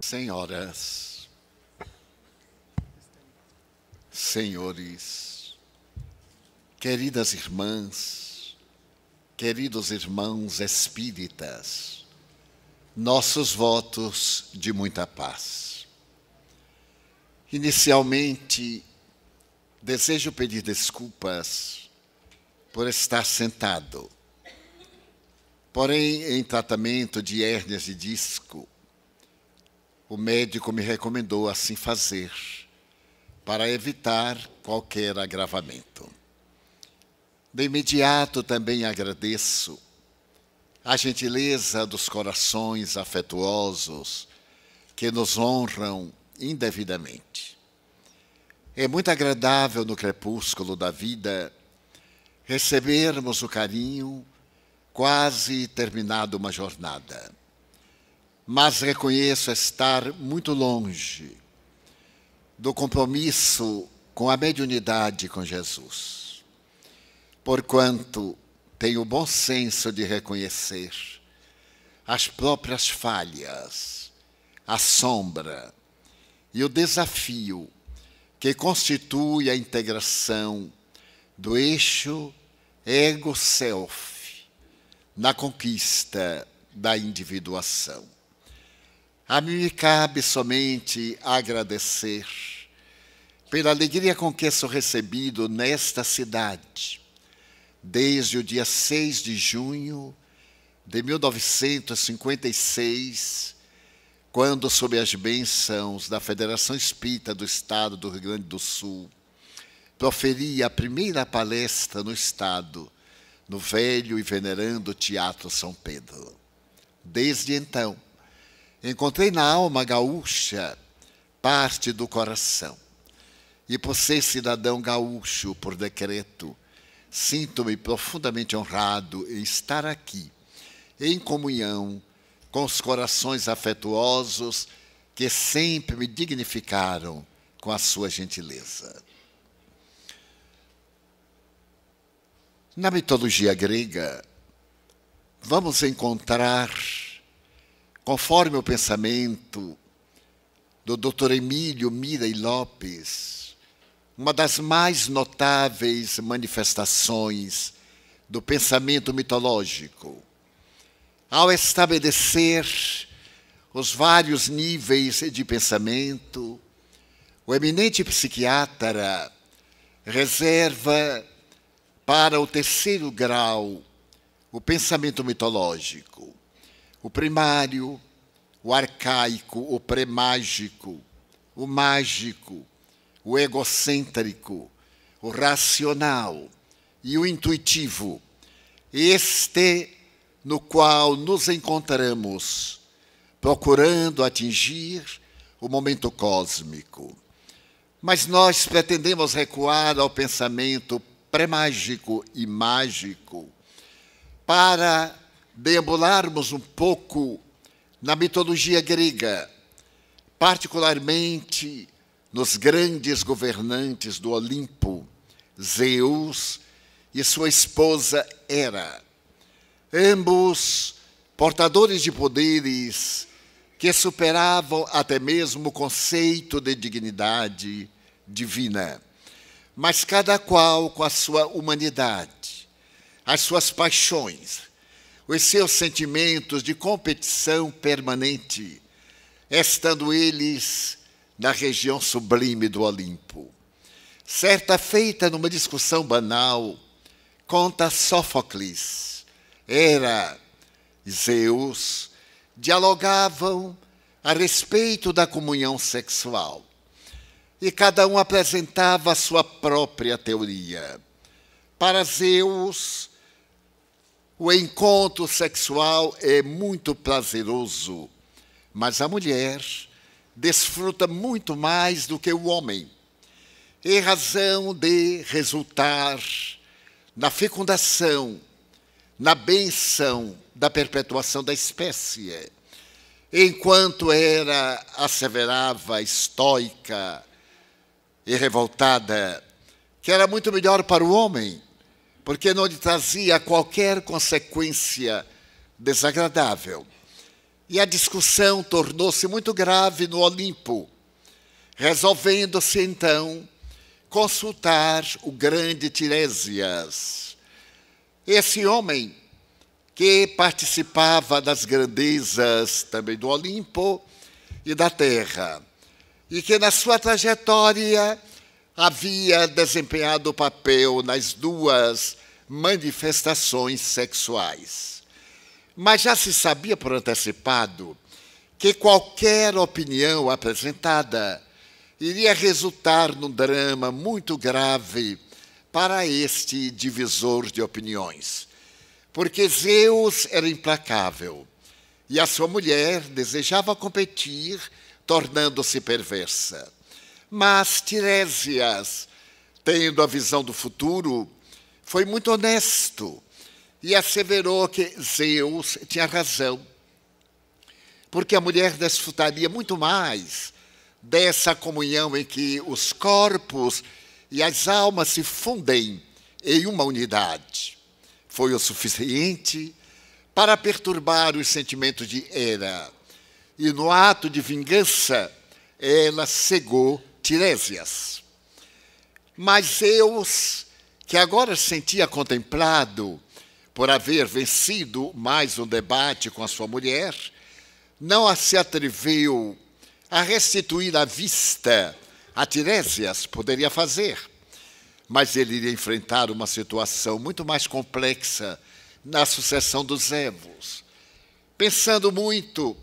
Senhoras, senhores, queridas irmãs, queridos irmãos espíritas, nossos votos de muita paz. Inicialmente, desejo pedir desculpas por estar sentado. Porém, em tratamento de hérnias de disco, o médico me recomendou assim fazer, para evitar qualquer agravamento. De imediato também agradeço a gentileza dos corações afetuosos que nos honram indevidamente. É muito agradável no crepúsculo da vida recebermos o carinho quase terminada uma jornada. Mas reconheço estar muito longe do compromisso com a mediunidade com Jesus, porquanto tenho o bom senso de reconhecer as próprias falhas, a sombra e o desafio que constitui a integração do eixo ego-self na conquista da individuação. A mim me cabe somente agradecer pela alegria com que sou recebido nesta cidade, desde o dia 6 de junho de 1956, quando, sob as bênçãos da Federação Espírita do Estado do Rio Grande do Sul, proferi a primeira palestra no Estado, no velho e venerando Teatro São Pedro. Desde então, encontrei na alma gaúcha parte do coração. E por ser cidadão gaúcho por decreto, sinto-me profundamente honrado em estar aqui, em comunhão com os corações afetuosos que sempre me dignificaram com a sua gentileza. Na mitologia grega, vamos encontrar, conforme o pensamento do Dr. Emílio Mirey Lopes, uma das mais notáveis manifestações do pensamento mitológico, ao estabelecer os vários níveis de pensamento, o eminente psiquiatra reserva para o terceiro grau o pensamento mitológico, o primário, o arcaico, o pré-mágico, o mágico, o egocêntrico, o racional e o intuitivo, este no qual nos encontramos, procurando atingir o momento cósmico. Mas nós pretendemos recuar ao pensamento pré-mágico e mágico para deambularmos um pouco na mitologia grega, particularmente nos grandes governantes do Olimpo, Zeus e sua esposa Hera, ambos portadores de poderes que superavam até mesmo o conceito de dignidade divina, mas cada qual com a sua humanidade, as suas paixões, os seus sentimentos de competição permanente, estando eles na região sublime do Olimpo. Certa feita, numa discussão banal, conta Sófocles, Hera e Zeus dialogavam a respeito da comunhão sexual. E cada um apresentava a sua própria teoria. Para Zeus, o encontro sexual é muito prazeroso, mas a mulher desfruta muito mais do que o homem, em razão de resultar na fecundação, na bênção da perpetuação da espécie. Enquanto Hera asseverava, estoica e revoltada, que era muito melhor para o homem, porque não lhe trazia qualquer consequência desagradável. E a discussão tornou-se muito grave no Olimpo, resolvendo-se então consultar o grande Tiresias. Esse homem que participava das grandezas também do Olimpo e da Terra, e que na sua trajetória havia desempenhado o papel nas duas manifestações sexuais. Mas já se sabia por antecipado que qualquer opinião apresentada iria resultar num drama muito grave para este divisor de opiniões, porque Zeus era implacável e a sua mulher desejava competir, tornando-se perversa. Mas Tiresias, tendo a visão do futuro, foi muito honesto e asseverou que Zeus tinha razão, porque a mulher desfrutaria muito mais dessa comunhão em que os corpos e as almas se fundem em uma unidade. Foi o suficiente para perturbar os sentimentos de Hera, e no ato de vingança ela cegou Tiresias. Mas Zeus, que agora se sentia contemplado por haver vencido mais um debate com a sua mulher, não se atreveu a restituir a vista a Tiresias. Poderia fazer, mas ele iria enfrentar uma situação muito mais complexa na sucessão dos Evos. Pensando muito,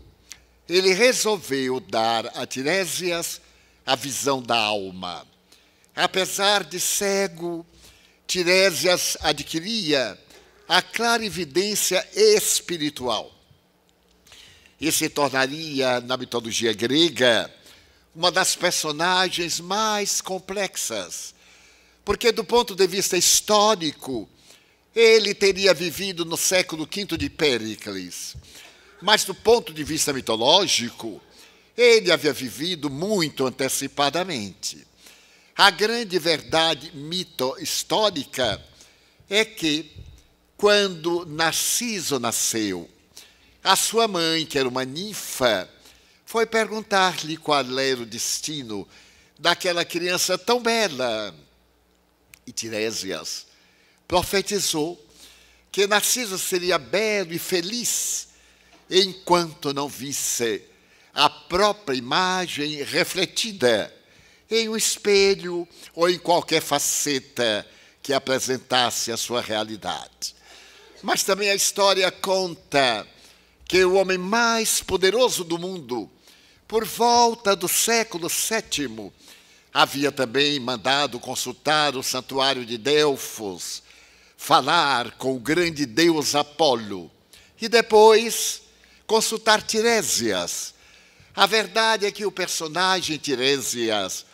ele resolveu dar a Tiresias a visão da alma. Apesar de cego, Tiresias adquiria a clarividência espiritual e se tornaria, na mitologia grega, uma das personagens mais complexas, porque, do ponto de vista histórico, ele teria vivido no século V de Péricles, mas, do ponto de vista mitológico, ele havia vivido muito antecipadamente. A grande verdade mito-histórica é que, quando Narciso nasceu, a sua mãe, que era uma ninfa, foi perguntar-lhe qual era o destino daquela criança tão bela. E Tiresias profetizou que Narciso seria belo e feliz enquanto não visse a própria imagem refletida em um espelho ou em qualquer faceta que apresentasse a sua realidade. Mas também a história conta que o homem mais poderoso do mundo, por volta do século VII, havia também mandado consultar o santuário de Delfos, falar com o grande deus Apolo e depois consultar Tiresias. A verdade é que o personagem Tiresias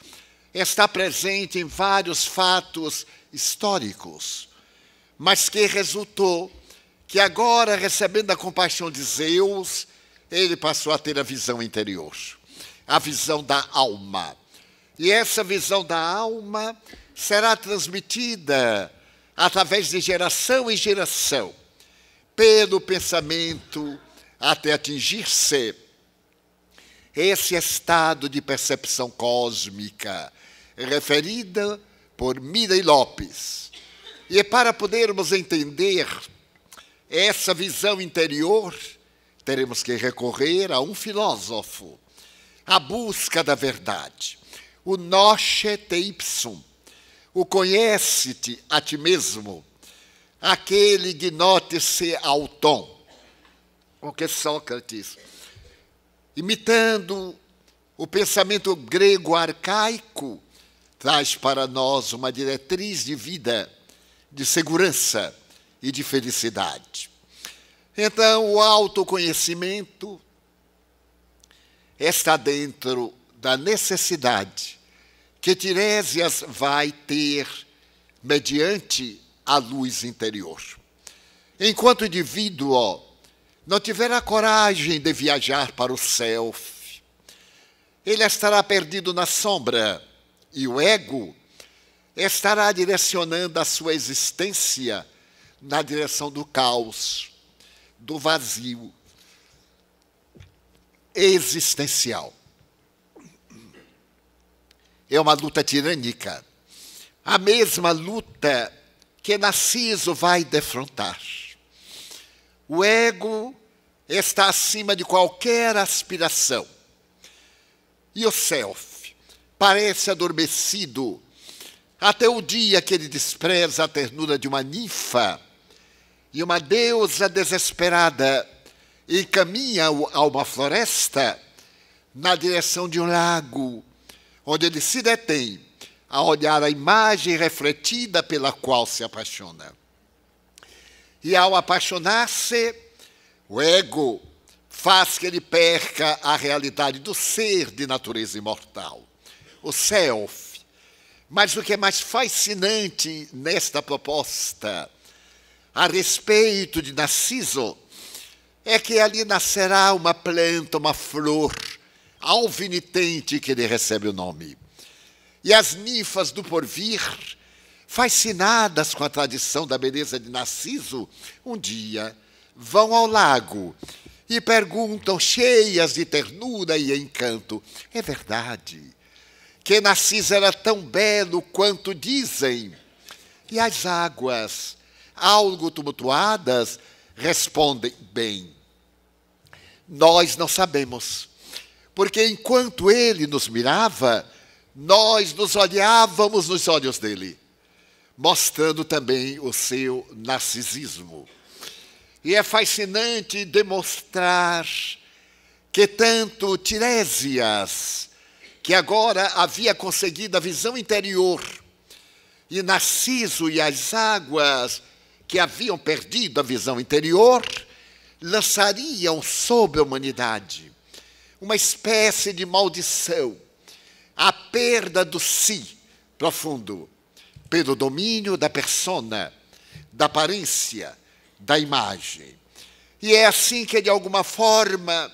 está presente em vários fatos históricos, mas que resultou que agora, recebendo a compaixão de Zeus, ele passou a ter a visão interior, a visão da alma. E essa visão da alma será transmitida através de geração em geração, pelo pensamento, até atingir-se esse estado de percepção cósmica, referida por Mirey Lopes. E para podermos entender essa visão interior, teremos que recorrer a um filósofo, a busca da verdade, o noce te ipsum, o conhece-te a ti mesmo, aquele gnote-se auton, o que Sócrates, imitando o pensamento grego arcaico, traz para nós uma diretriz de vida, de segurança e de felicidade. Então, o autoconhecimento está dentro da necessidade que Tiresias vai ter mediante a luz interior. Enquanto o indivíduo não tiver a coragem de viajar para o self, ele estará perdido na sombra e o ego estará direcionando a sua existência na direção do caos, do vazio. existencial. É uma luta tirânica, a mesma luta que Narciso vai defrontar. O ego está acima de qualquer aspiração. E o self parece adormecido até o dia que ele despreza a ternura de uma ninfa e uma deusa desesperada encaminha a uma floresta na direção de um lago, onde ele se detém a olhar a imagem refletida pela qual se apaixona. E ao apaixonar-se, o ego faz que ele perca a realidade do ser de natureza imortal, o self. Mas o que é mais fascinante nesta proposta a respeito de Narciso é que ali nascerá uma planta, uma flor alvinitente que lhe recebe o nome. E as ninfas do porvir, fascinadas com a tradição da beleza de Narciso, um dia vão ao lago e perguntam, cheias de ternura e encanto, é verdade que Narciso era tão belo quanto dizem? E as águas, algo tumultuadas, respondem, bem, nós não sabemos, porque enquanto ele nos mirava, nós nos olhávamos nos olhos dele, mostrando também o seu narcisismo. E é fascinante demonstrar que tanto Tiresias, que agora havia conseguido a visão interior, e Narciso e as águas, que haviam perdido a visão interior, lançariam sobre a humanidade uma espécie de maldição, a perda do si profundo, pelo domínio da persona, da aparência, da imagem. E é assim que, de alguma forma,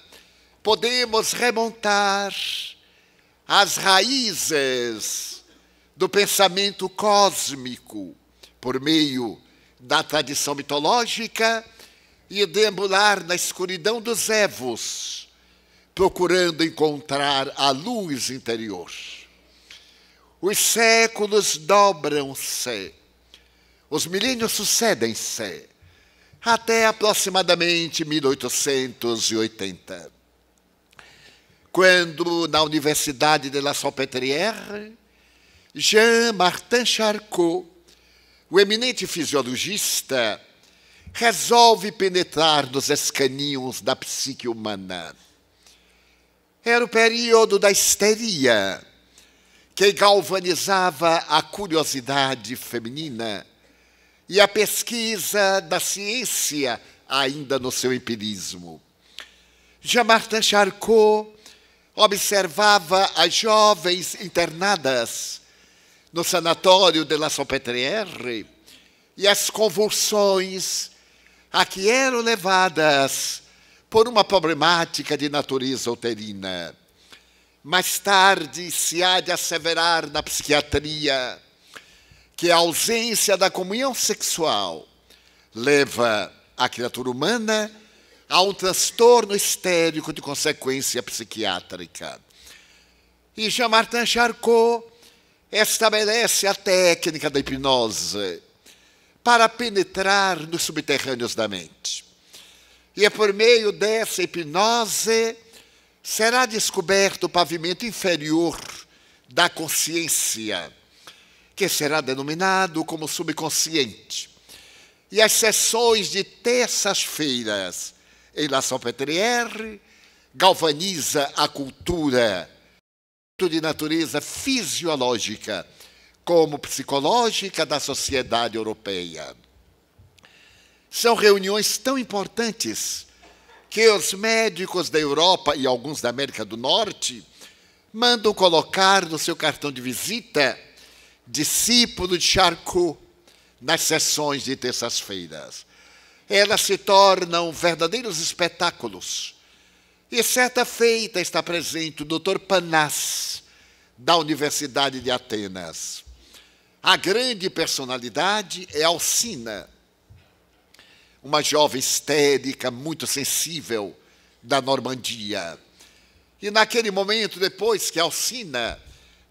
podemos remontar as raízes do pensamento cósmico por meio da tradição mitológica e deambular na escuridão dos Evos, procurando encontrar a luz interior. Os séculos dobram-se, os milênios sucedem-se, até aproximadamente 1880, quando, na Universidade de La Salpêtrière, Jean-Martin Charcot, o eminente fisiologista, resolve penetrar nos escaninhos da psique humana. Era o período da histeria, que galvanizava a curiosidade feminina e a pesquisa da ciência ainda no seu empirismo. Jean-Martin Charcot observava as jovens internadas no sanatório de La Salpêtrière e as convulsões a que eram levadas por uma problemática de natureza uterina. Mais tarde se há de asseverar na psiquiatria que a ausência da comunhão sexual leva a criatura humana a um transtorno histérico de consequência psiquiátrica. E Jean-Martin Charcot estabelece a técnica da hipnose para penetrar nos subterrâneos da mente. E é por meio dessa hipnose será descoberto o pavimento inferior da consciência, que será denominado como subconsciente. E as sessões de terças-feiras em La Salpêtrière galvaniza a cultura de natureza fisiológica como psicológica da sociedade europeia. São reuniões tão importantes que os médicos da Europa e alguns da América do Norte mandam colocar no seu cartão de visita discípulo de Charcot nas sessões de terças-feiras. Elas se tornam verdadeiros espetáculos. E certa feita está presente o Dr. Panas, da Universidade de Atenas. A grande personalidade é Alcina, uma jovem histérica, muito sensível, da Normandia. E naquele momento, depois que Alcina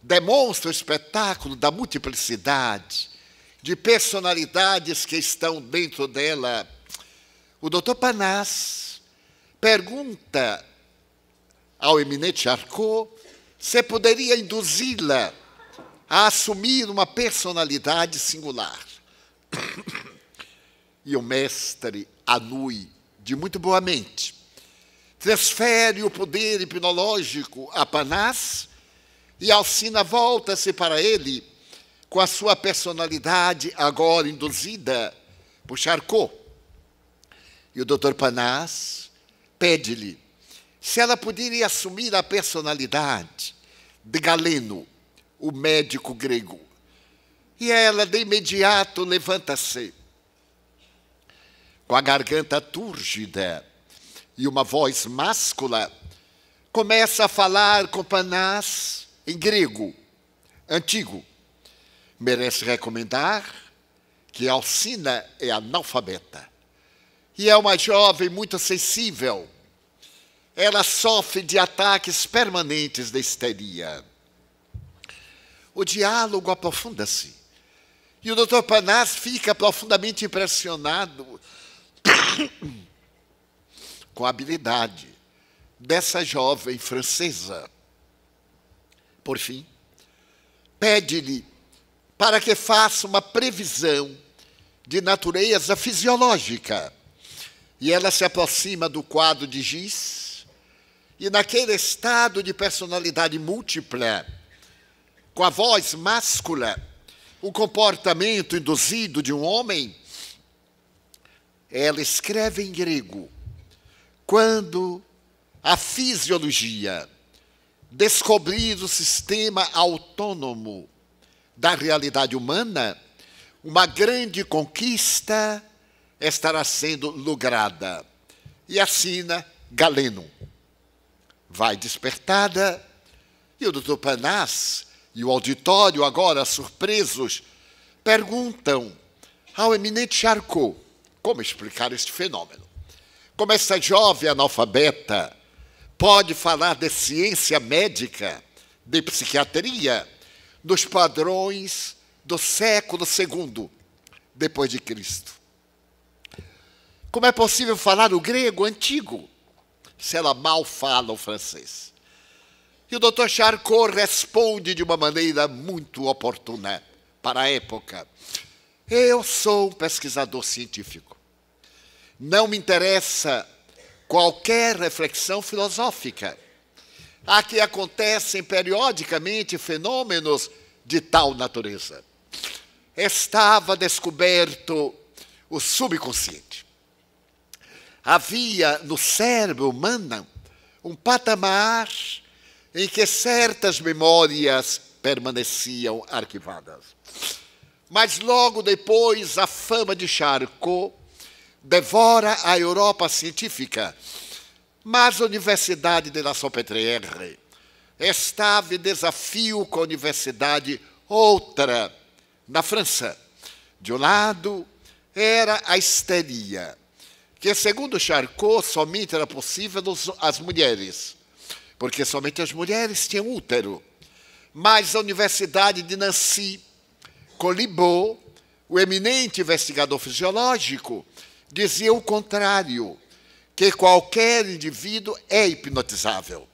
demonstra o espetáculo da multiplicidade de personalidades que estão dentro dela, o Dr. Panás pergunta ao eminente Charcot se poderia induzi-la a assumir uma personalidade singular. E o mestre Anui, de muito boa mente, transfere o poder hipnológico a Panás e Alcina volta-se para ele com a sua personalidade agora induzida por Charcot. E o Dr. Panás pede-lhe se ela poderia assumir a personalidade de Galeno, o médico grego. E ela, de imediato, levanta-se, com a garganta túrgida e uma voz máscula, começa a falar com Panás em grego antigo. Merece recomendar que Alcina é analfabeta e é uma jovem muito sensível. Ela sofre de ataques permanentes de histeria. O diálogo aprofunda-se e o Dr. Panás fica profundamente impressionado com a habilidade dessa jovem francesa. Por fim, pede-lhe para que faça uma previsão de natureza fisiológica. E ela se aproxima do quadro de Giz, e naquele estado de personalidade múltipla, com a voz máscula, o comportamento induzido de um homem, ela escreve em grego: quando a fisiologia descobrir o sistema autônomo da realidade humana, uma grande conquista estará sendo lograda. E assina Galeno. Vai despertada, e o Dr. Panás e o auditório, agora surpresos, perguntam ao eminente Charcot como explicar este fenômeno. Como essa jovem analfabeta pode falar de ciência médica, de psiquiatria, dos padrões do século II depois de Cristo? Como é possível falar o grego antigo se ela mal fala o francês? E o Dr. Charcot responde de uma maneira muito oportuna para a época: eu sou um pesquisador científico. Não me interessa qualquer reflexão filosófica. Aqui acontecem periodicamente fenômenos de tal natureza. Estava descoberto o subconsciente. Havia no cérebro humano um patamar em que certas memórias permaneciam arquivadas. Mas logo depois, a fama de Charcot devora a Europa científica. Mas a Universidade de La Salpêtrière estava em desafio com a universidade outra, na França. De um lado, era a histeria, que, segundo Charcot, somente era possível às mulheres, porque somente as mulheres tinham útero. Mas a Universidade de Nancy, com Libaud, o eminente investigador fisiológico, dizia o contrário, que qualquer indivíduo é hipnotizável.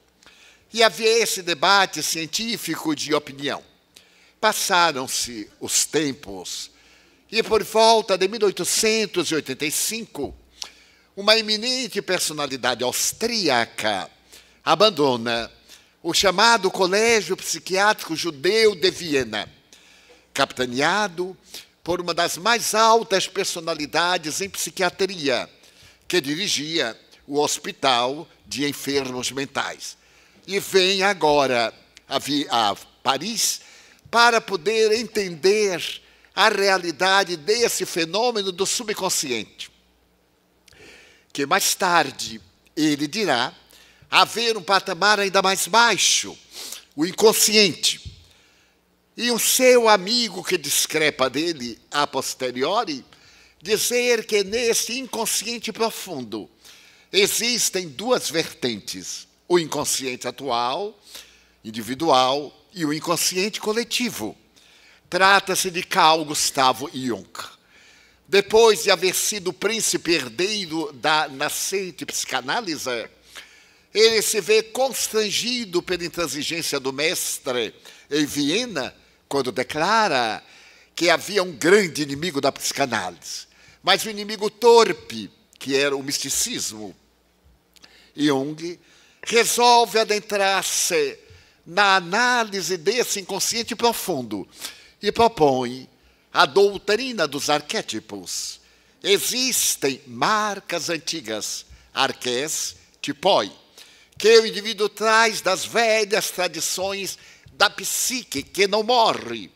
E havia esse debate científico de opinião. Passaram-se os tempos, e por volta de 1885, uma eminente personalidade austríaca abandona o chamado Colégio Psiquiátrico Judeu de Viena, capitaneado por uma das mais altas personalidades em psiquiatria, que dirigia o Hospital de Enfermos Mentais. E vem agora a Paris para poder entender a realidade desse fenômeno do subconsciente, que mais tarde ele dirá haver um patamar ainda mais baixo, o inconsciente. E o seu amigo que discrepa dele, a posteriori, dizer que nesse inconsciente profundo existem duas vertentes, o inconsciente atual, individual, e o inconsciente coletivo. Trata-se de Carl Gustavo Jung. Depois de haver sido o príncipe herdeiro da nascente psicanálise, ele se vê constrangido pela intransigência do mestre em Viena, quando declara que havia um grande inimigo da psicanálise, mas um inimigo torpe, que era o misticismo. Jung resolve adentrar-se na análise desse inconsciente profundo e propõe a doutrina dos arquétipos. Existem marcas antigas, arqués, tipoi, que o indivíduo traz das velhas tradições da psique, que não morre,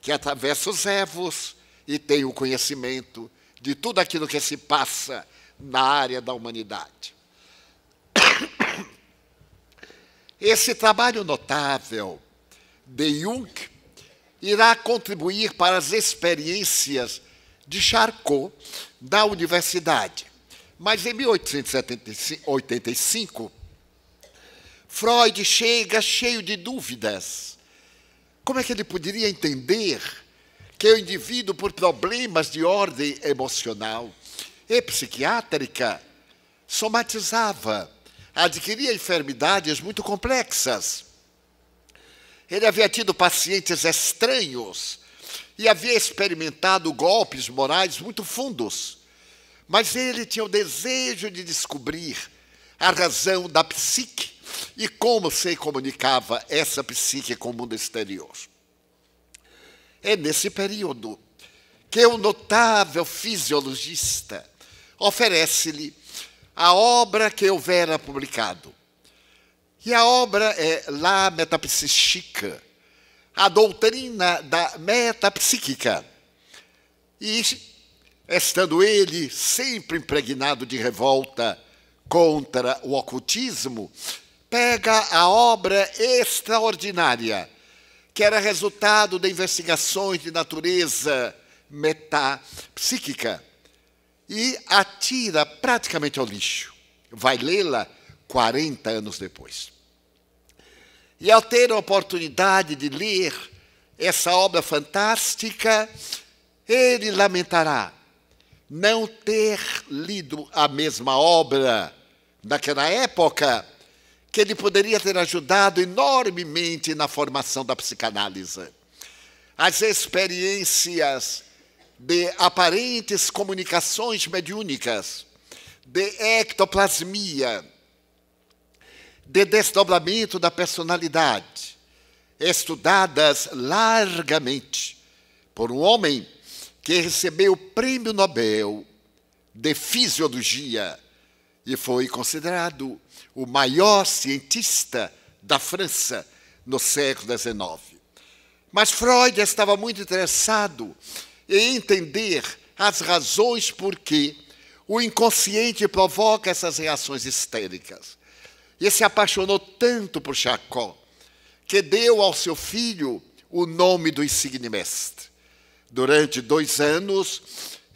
que atravessa os evos e tem o conhecimento de tudo aquilo que se passa na área da humanidade. Esse trabalho notável de Jung irá contribuir para as experiências de Charcot na universidade. Mas em 1885, Freud chega cheio de dúvidas. Como é que ele poderia entender que o indivíduo, por problemas de ordem emocional e psiquiátrica, somatizava, adquiria enfermidades muito complexas? Ele havia tido pacientes estranhos e havia experimentado golpes morais muito fundos. Mas ele tinha o desejo de descobrir a razão da psique e como se comunicava essa psique com o mundo exterior. É nesse período que o notável fisiologista oferece-lhe a obra que houvera publicado. E a obra é La Métapsychique, a doutrina da metapsíquica. E, estando ele sempre impregnado de revolta contra o ocultismo, pega a obra extraordinária, que era resultado de investigações de natureza metapsíquica, e atira praticamente ao lixo. Vai lê-la 40 anos depois. E ao ter a oportunidade de ler essa obra fantástica, ele lamentará não ter lido a mesma obra naquela época, que ele poderia ter ajudado enormemente na formação da psicanálise. As experiências de aparentes comunicações mediúnicas, de ectoplasmia, de desdobramento da personalidade, estudadas largamente por um homem que recebeu o Prêmio Nobel de Fisiologia e foi considerado o maior cientista da França no século XIX. Mas Freud estava muito interessado em entender as razões por que o inconsciente provoca essas reações histéricas. E se apaixonou tanto por Charcot, que deu ao seu filho o nome do insigne mestre. Durante 2 anos,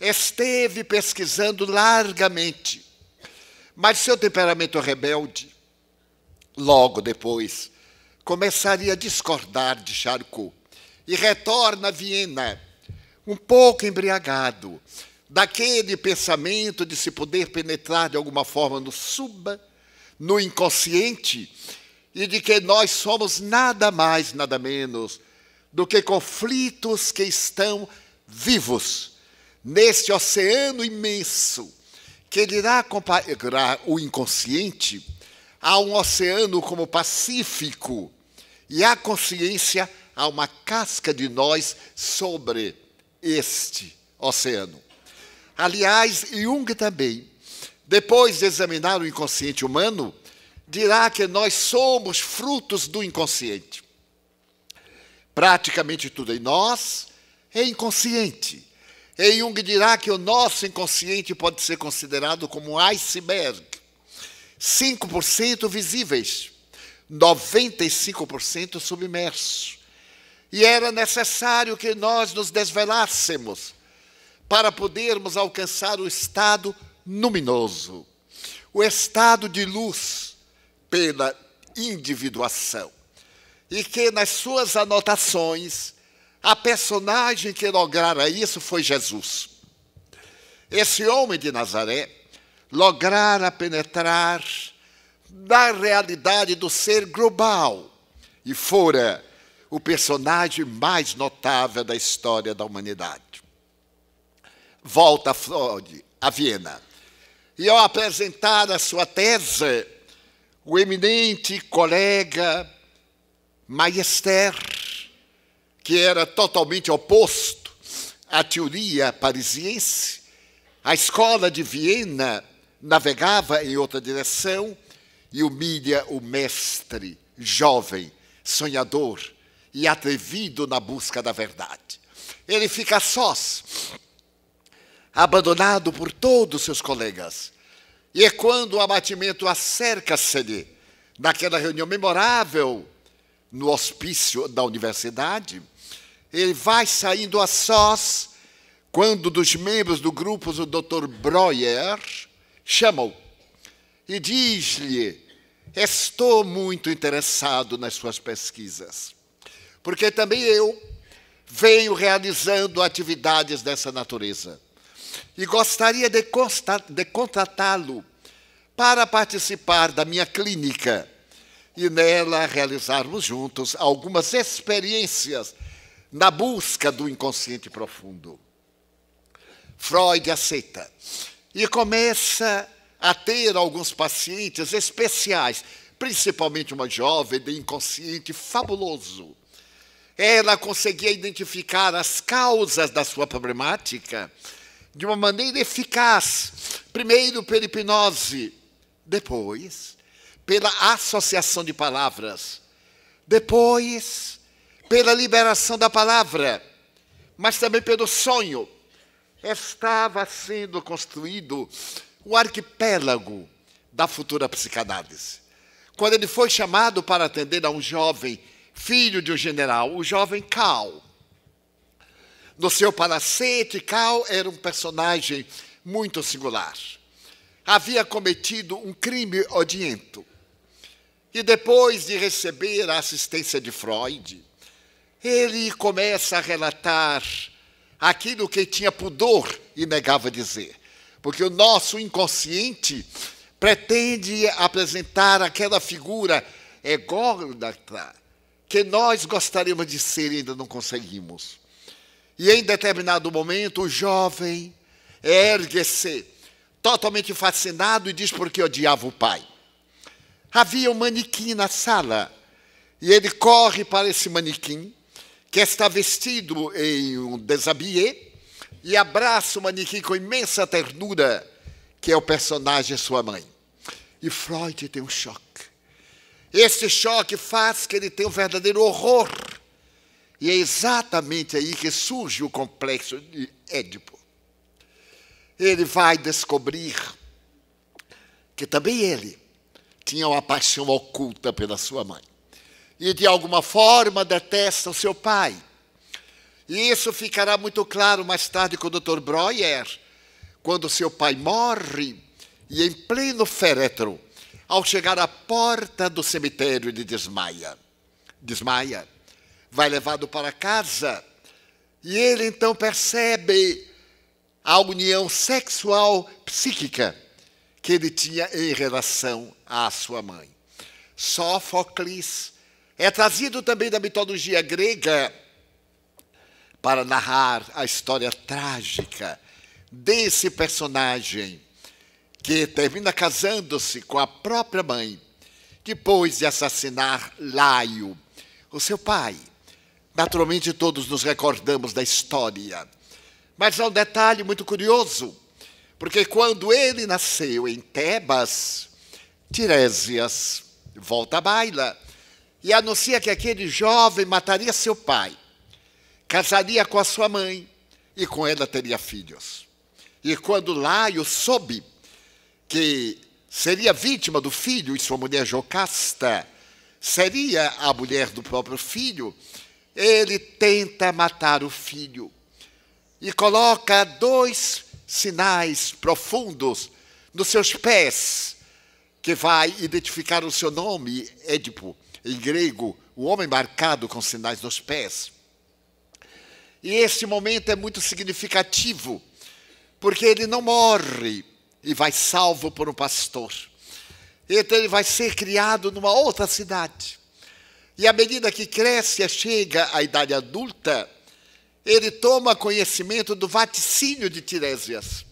esteve pesquisando largamente, mas seu temperamento rebelde, logo depois, começaria a discordar de Charcot e retorna a Viena, um pouco embriagado, daquele pensamento de se poder penetrar de alguma forma no inconsciente, e de que nós somos nada mais, nada menos do que conflitos que estão vivos neste oceano imenso, que ele irá comparar o inconsciente a um oceano como o Pacífico e a consciência a uma casca de nós sobre este oceano. Aliás, Jung também, depois de examinar o inconsciente humano, dirá que nós somos frutos do inconsciente. Praticamente tudo em nós é inconsciente. E Jung dirá que o nosso inconsciente pode ser considerado como um iceberg. 5% visíveis, 95% submerso. E era necessário que nós nos desvelássemos para podermos alcançar o estado luminoso, o estado de luz pela individuação. E que nas suas anotações, a personagem que lograra isso foi Jesus. Esse homem de Nazaré lograra penetrar na realidade do ser global e fora o personagem mais notável da história da humanidade. Volta Freud a Viena. E ao apresentar a sua tese, o eminente colega Meister, que era totalmente oposto à teoria parisiense, a escola de Viena navegava em outra direção e humilha o mestre, jovem, sonhador e atrevido na busca da verdade. Ele fica sós, abandonado por todos seus colegas. E é quando o abatimento acerca-se-lhe, naquela reunião memorável, no hospício da universidade, ele vai saindo a sós, quando dos membros do grupo o Dr. Breuer chamam e diz-lhe: estou muito interessado nas suas pesquisas, porque também eu venho realizando atividades dessa natureza e gostaria de contratá-lo para participar da minha clínica e nela realizarmos juntos algumas experiências na busca do inconsciente profundo. Freud aceita e começa a ter alguns pacientes especiais, principalmente uma jovem de inconsciente fabuloso. Ela conseguia identificar as causas da sua problemática de uma maneira eficaz, primeiro pela hipnose, depois pela associação de palavras, depois pela liberação da palavra, mas também pelo sonho. Estava sendo construído o arquipélago da futura psicanálise. Quando ele foi chamado para atender a um jovem, filho de um general, o jovem Karl. No seu palacete, Karl era um personagem muito singular. Havia cometido um crime odiento. E depois de receber a assistência de Freud, ele começa a relatar aquilo que tinha pudor e negava dizer. Porque o nosso inconsciente pretende apresentar aquela figura ególatra que nós gostaríamos de ser e ainda não conseguimos. E em determinado momento o jovem ergue-se totalmente fascinado e diz por que odiava o pai. Havia um manequim na sala e ele corre para esse manequim que está vestido em um deshabillé e abraça o manequim com imensa ternura, que é o personagem sua mãe. E Freud tem um choque. Esse choque faz que ele tenha um verdadeiro horror. E é exatamente aí que surge o complexo de Édipo. Ele vai descobrir que também ele tinha uma paixão oculta pela sua mãe. E de alguma forma detesta o seu pai. E isso ficará muito claro mais tarde com o Dr. Breuer, quando seu pai morre e em pleno féretro, ao chegar à porta do cemitério, ele desmaia. Desmaia. Vai levado para casa e ele então percebe a união sexual psíquica que ele tinha em relação à sua mãe. Sófocles é trazido também da mitologia grega para narrar a história trágica desse personagem que termina casando-se com a própria mãe depois de assassinar Laio, o seu pai. Naturalmente, todos nos recordamos da história. Mas há um detalhe muito curioso, porque quando ele nasceu em Tebas, Tiresias volta à baila e anuncia que aquele jovem mataria seu pai, casaria com a sua mãe e com ela teria filhos. E quando Laio soube que seria vítima do filho e sua mulher Jocasta seria a mulher do próprio filho, ele tenta matar o filho e coloca 2 sinais profundos nos seus pés, que vai identificar o seu nome, Édipo, em grego, o homem marcado com sinais nos pés. E esse momento é muito significativo, porque ele não morre e vai salvo por um pastor. Então ele vai ser criado numa outra cidade. E à medida que cresce e chega à idade adulta, ele toma conhecimento do vaticínio de Tiresias.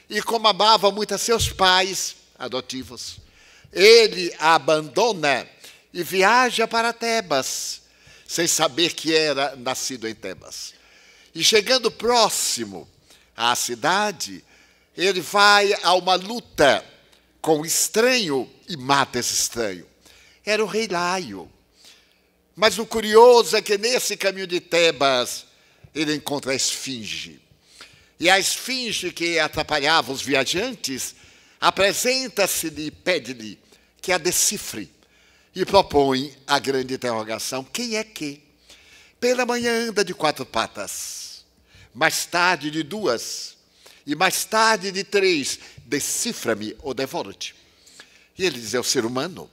E como amava muito a seus pais adotivos, ele a abandona e viaja para Tebas, sem saber que era nascido em Tebas. E chegando próximo à cidade, ele vai a uma luta com um estranho e mata esse estranho. Era o rei Laio. Mas o curioso é que nesse caminho de Tebas, ele encontra a esfinge. E a esfinge que atrapalhava os viajantes, apresenta-se-lhe e pede-lhe que a decifre. E propõe a grande interrogação: quem é que? Pela manhã anda de 4 patas, mais tarde de 2, e mais tarde de 3, decifra-me ou devoro-te. E ele diz: é o ser humano.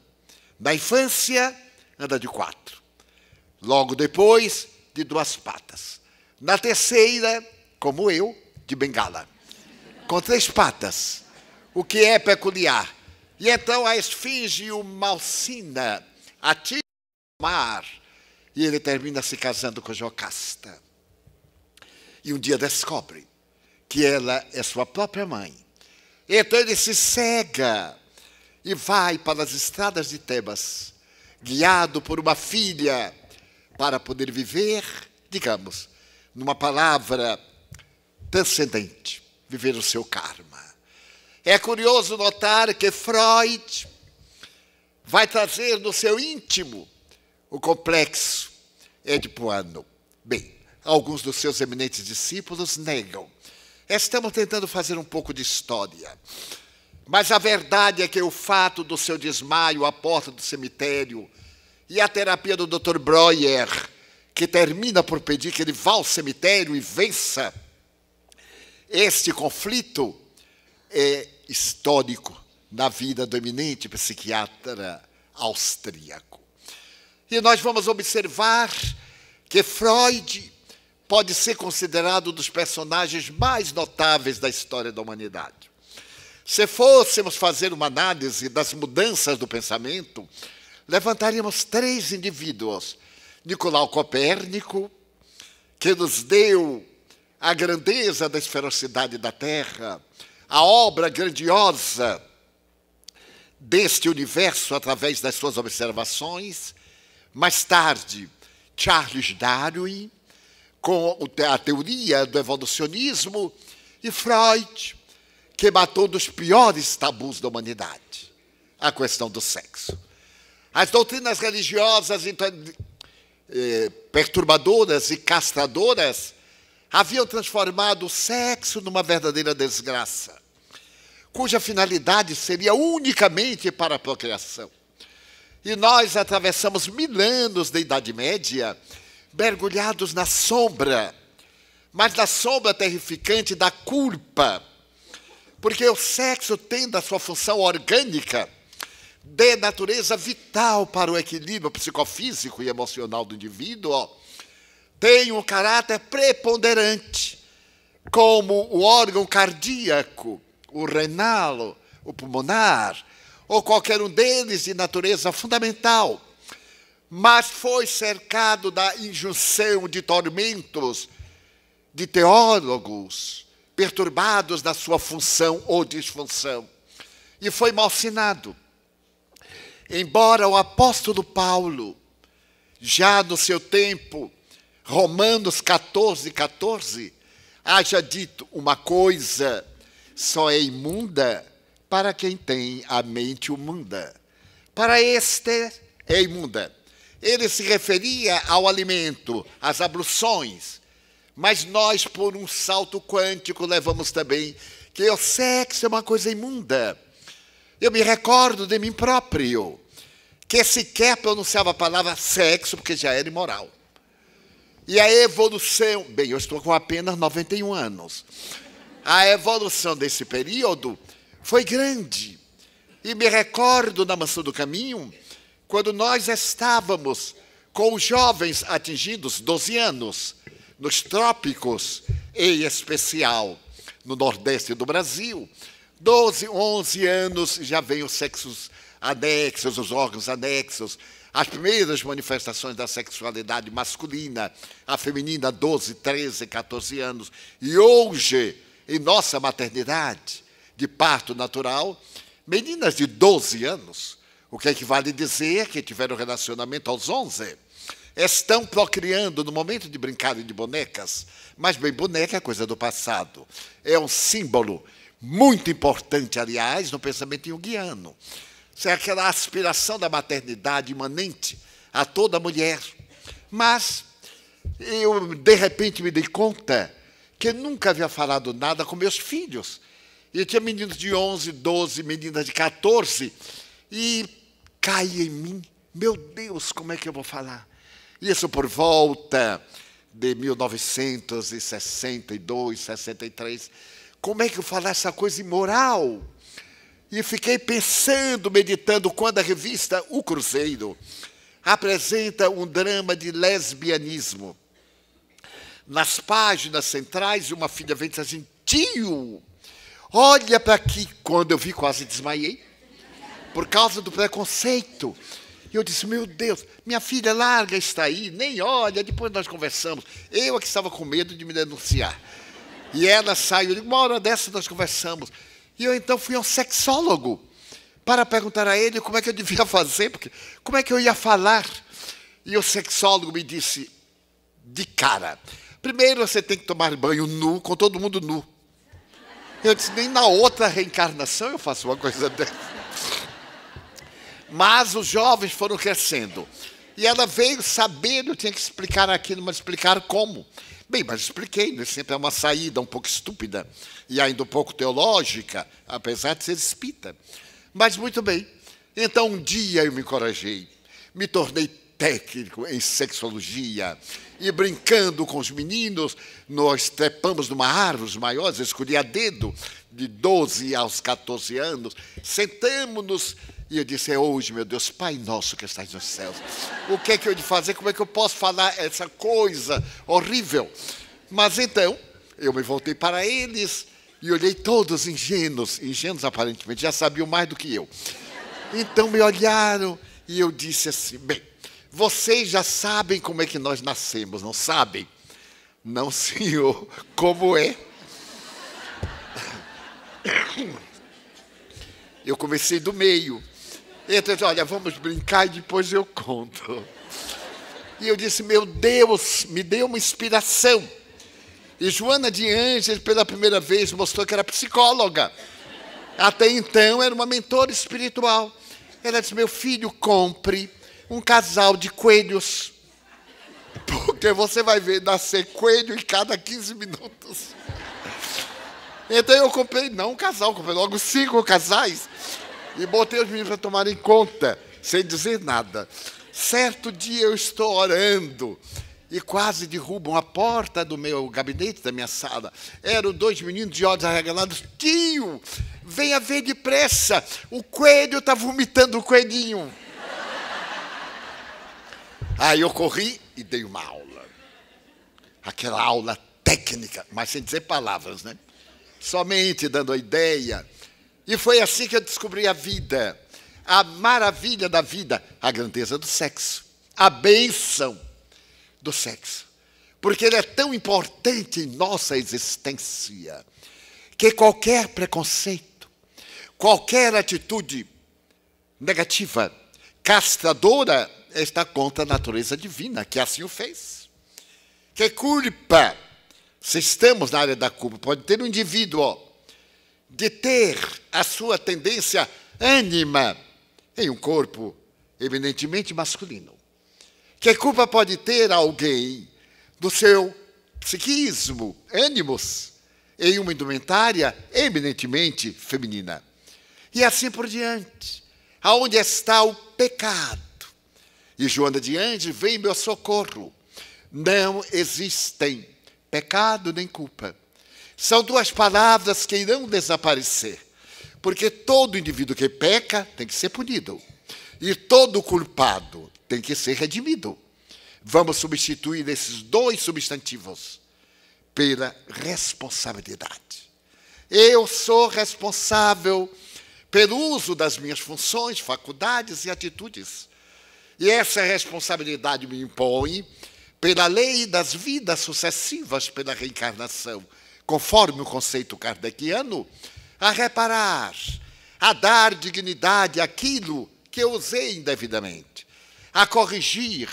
Na infância, anda de 4. Logo depois, de 2 patas. Na terceira, como eu, de bengala. Com 3 patas, o que é peculiar. E então a esfinge o malsina, atira no mar, e ele termina se casando com Jocasta. E um dia descobre que ela é sua própria mãe. Então ele se cega e vai para as estradas de Tebas, guiado por uma filha, para poder viver, digamos, numa palavra transcendente, viver o seu karma. É curioso notar que Freud vai trazer no seu íntimo o complexo edipuano. Bem, alguns dos seus eminentes discípulos negam. Estamos tentando fazer um pouco de história. Mas a verdade é que o fato do seu desmaio à porta do cemitério e a terapia do Dr. Breuer, que termina por pedir que ele vá ao cemitério e vença este conflito, é histórico na vida do eminente psiquiatra austríaco. E nós vamos observar que Freud pode ser considerado um dos personagens mais notáveis da história da humanidade. Se fôssemos fazer uma análise das mudanças do pensamento, levantaríamos 3 indivíduos. Nicolau Copérnico, que nos deu a grandeza da esferosidade da Terra, a obra grandiosa deste universo através das suas observações. Mais tarde, Charles Darwin, com a teoria do evolucionismo, e Freud, que matou um dos piores tabus da humanidade, a questão do sexo. As doutrinas religiosas perturbadoras e castradoras haviam transformado o sexo numa verdadeira desgraça, cuja finalidade seria unicamente para a procriação. E nós atravessamos 1000 anos da Idade Média, mergulhados na sombra, mas na sombra terrificante da culpa, porque o sexo tem da sua função orgânica, de natureza vital para o equilíbrio psicofísico e emocional do indivíduo, tem um caráter preponderante, como o órgão cardíaco, o renal, o pulmonar, ou qualquer um deles de natureza fundamental, mas foi cercado da injunção de tormentos de teólogos perturbados na sua função ou disfunção, e foi malsinado. Embora o apóstolo Paulo, já no seu tempo, Romanos 14:14, haja dito: uma coisa só é imunda para quem tem a mente imunda. Para este é imunda. Ele se referia ao alimento, às abluções, mas nós, por um salto quântico, levamos também que o sexo é uma coisa imunda. Eu me recordo de mim próprio, que sequer pronunciava a palavra sexo, porque já era imoral. E a evolução, bem, eu estou com apenas 91 anos. A evolução desse período foi grande. E me recordo na Mansão do Caminho, quando nós estávamos com os jovens atingidos 12 anos, nos trópicos, em especial no Nordeste do Brasil. 12, 11 anos já vem os sexos anexos, os órgãos anexos, as primeiras manifestações da sexualidade masculina, a feminina, 12, 13, 14 anos. E hoje, em nossa maternidade de parto natural, meninas de 12 anos, o que equivale a dizer que tiveram relacionamento aos 11, estão procriando no momento de brincarem de bonecas. Mas, bem, boneca é coisa do passado. É um símbolo muito importante, aliás, no pensamento junguiano. Isso é aquela aspiração da maternidade imanente a toda mulher. Mas eu, de repente, me dei conta que eu nunca havia falado nada com meus filhos. E eu tinha meninos de 11, 12, meninas de 14, e caía em mim, meu Deus, como é que eu vou falar? Isso por volta de 1962, 63. Como é que eu falar essa coisa imoral? E fiquei pensando, meditando, quando a revista O Cruzeiro apresenta um drama de lesbianismo. Nas páginas centrais, uma filha vem e diz assim, tio, olha para aqui. Quando eu vi, quase desmaiei, por causa do preconceito. E eu disse, meu Deus, minha filha larga está aí, nem olha, depois nós conversamos. Eu é que estava com medo de me denunciar. E ela saiu, uma hora dessa nós conversamos. E eu então fui ao sexólogo para perguntar a ele como é que eu devia fazer, porque como é que eu ia falar. E o sexólogo me disse, de cara, primeiro você tem que tomar banho nu, com todo mundo nu. Eu disse, nem na outra reencarnação eu faço uma coisa dessa. Mas os jovens foram crescendo. E ela veio saber, eu tinha que explicar aquilo, mas explicar como. Bem, mas expliquei, né? Sempre é uma saída um pouco estúpida e ainda um pouco teológica, apesar de ser espírita. Mas muito bem. Então um dia eu me encorajei, me tornei técnico em sexologia e brincando com os meninos, nós trepamos numa árvore, os maiores, eu escolhi a dedo, de 12 aos 14 anos, sentamos-nos. E eu disse, é hoje, meu Deus, Pai nosso que estás nos céus. O que é que eu de fazer? Como é que eu posso falar essa coisa horrível? Mas então, eu me voltei para eles e olhei todos ingênuos aparentemente, já sabiam mais do que eu. Então me olharam e eu disse assim, bem, vocês já sabem como é que nós nascemos, não sabem? Não, senhor, como é? Eu comecei do meio. Então, olha, vamos brincar e depois eu conto. E eu disse, meu Deus, me deu uma inspiração. E Joana de Ângeles, pela primeira vez, mostrou que era psicóloga. Até então, era uma mentora espiritual. Ela disse, meu filho, compre um casal de coelhos. Porque você vai ver nascer coelho em cada 15 minutos. Então eu comprei, não um casal, comprei logo 5 casais. E botei os meninos para tomarem conta, sem dizer nada. Certo dia eu estou orando e quase derrubam a porta do meu gabinete, da minha sala. Eram 2 meninos de olhos arregalados. Tio, venha ver depressa, o coelho está vomitando o coelhinho. Aí eu corri e dei uma aula. Aquela aula técnica, mas sem dizer palavras, né? Somente dando a ideia. E foi assim que eu descobri a vida, a maravilha da vida, a grandeza do sexo, a bênção do sexo. Porque ele é tão importante em nossa existência, que qualquer preconceito, qualquer atitude negativa, castradora, está contra a natureza divina, que assim o fez. Que culpa, se estamos na área da culpa, pode ter um indivíduo de ter a sua tendência ânima em um corpo eminentemente masculino. Que culpa pode ter alguém do seu psiquismo, ânimos, em uma indumentária eminentemente feminina? E assim por diante. Aonde está o pecado? E Joana de Ângeles vem em meu socorro. Não existem pecado nem culpa. São 2 palavras que irão desaparecer. Porque todo indivíduo que peca tem que ser punido. E todo culpado tem que ser redimido. Vamos substituir esses dois substantivos pela responsabilidade. Eu sou responsável pelo uso das minhas funções, faculdades e atitudes. E essa responsabilidade me impõe, pela lei das vidas sucessivas, pela reencarnação, conforme o conceito kardeciano, a reparar, a dar dignidade àquilo que eu usei indevidamente, a corrigir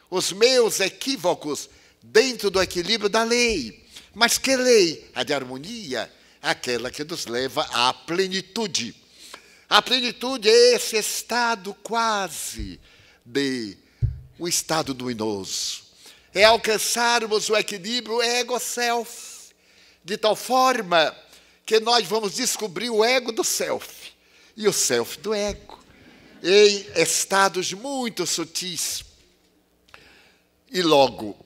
os meus equívocos dentro do equilíbrio da lei. Mas que lei? A de harmonia, aquela que nos leva à plenitude. A plenitude é esse estado quase o estado luminoso. É alcançarmos o equilíbrio ego-self, de tal forma que nós vamos descobrir o ego do self e o self do ego, em estados muito sutis. E logo,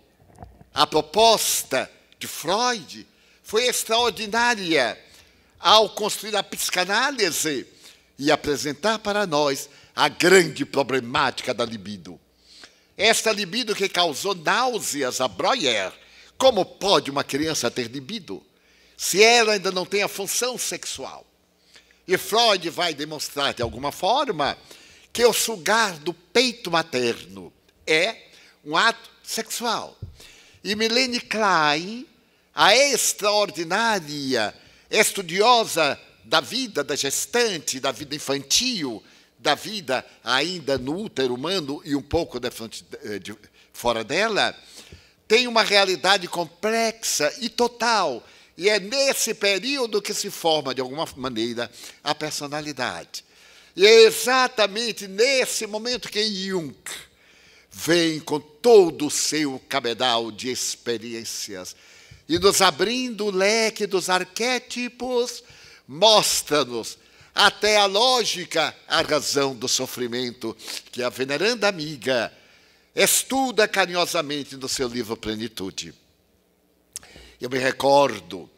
a proposta de Freud foi extraordinária ao construir a psicanálise e apresentar para nós a grande problemática da libido. Esta libido que causou náuseas a Breuer. Como pode uma criança ter libido se ela ainda não tem a função sexual? E Freud vai demonstrar, de alguma forma, que o sugar do peito materno é um ato sexual. E Melanie Klein, a extraordinária estudiosa da vida da gestante, da vida infantil, da vida ainda no útero humano e um pouco fora dela, tem uma realidade complexa e total. E é nesse período que se forma, de alguma maneira, a personalidade. E é exatamente nesse momento que Jung vem com todo o seu cabedal de experiências e nos abrindo o leque dos arquétipos, mostra-nos até a lógica, a razão do sofrimento, que a veneranda amiga estuda carinhosamente no seu livro Plenitude. Eu me recordo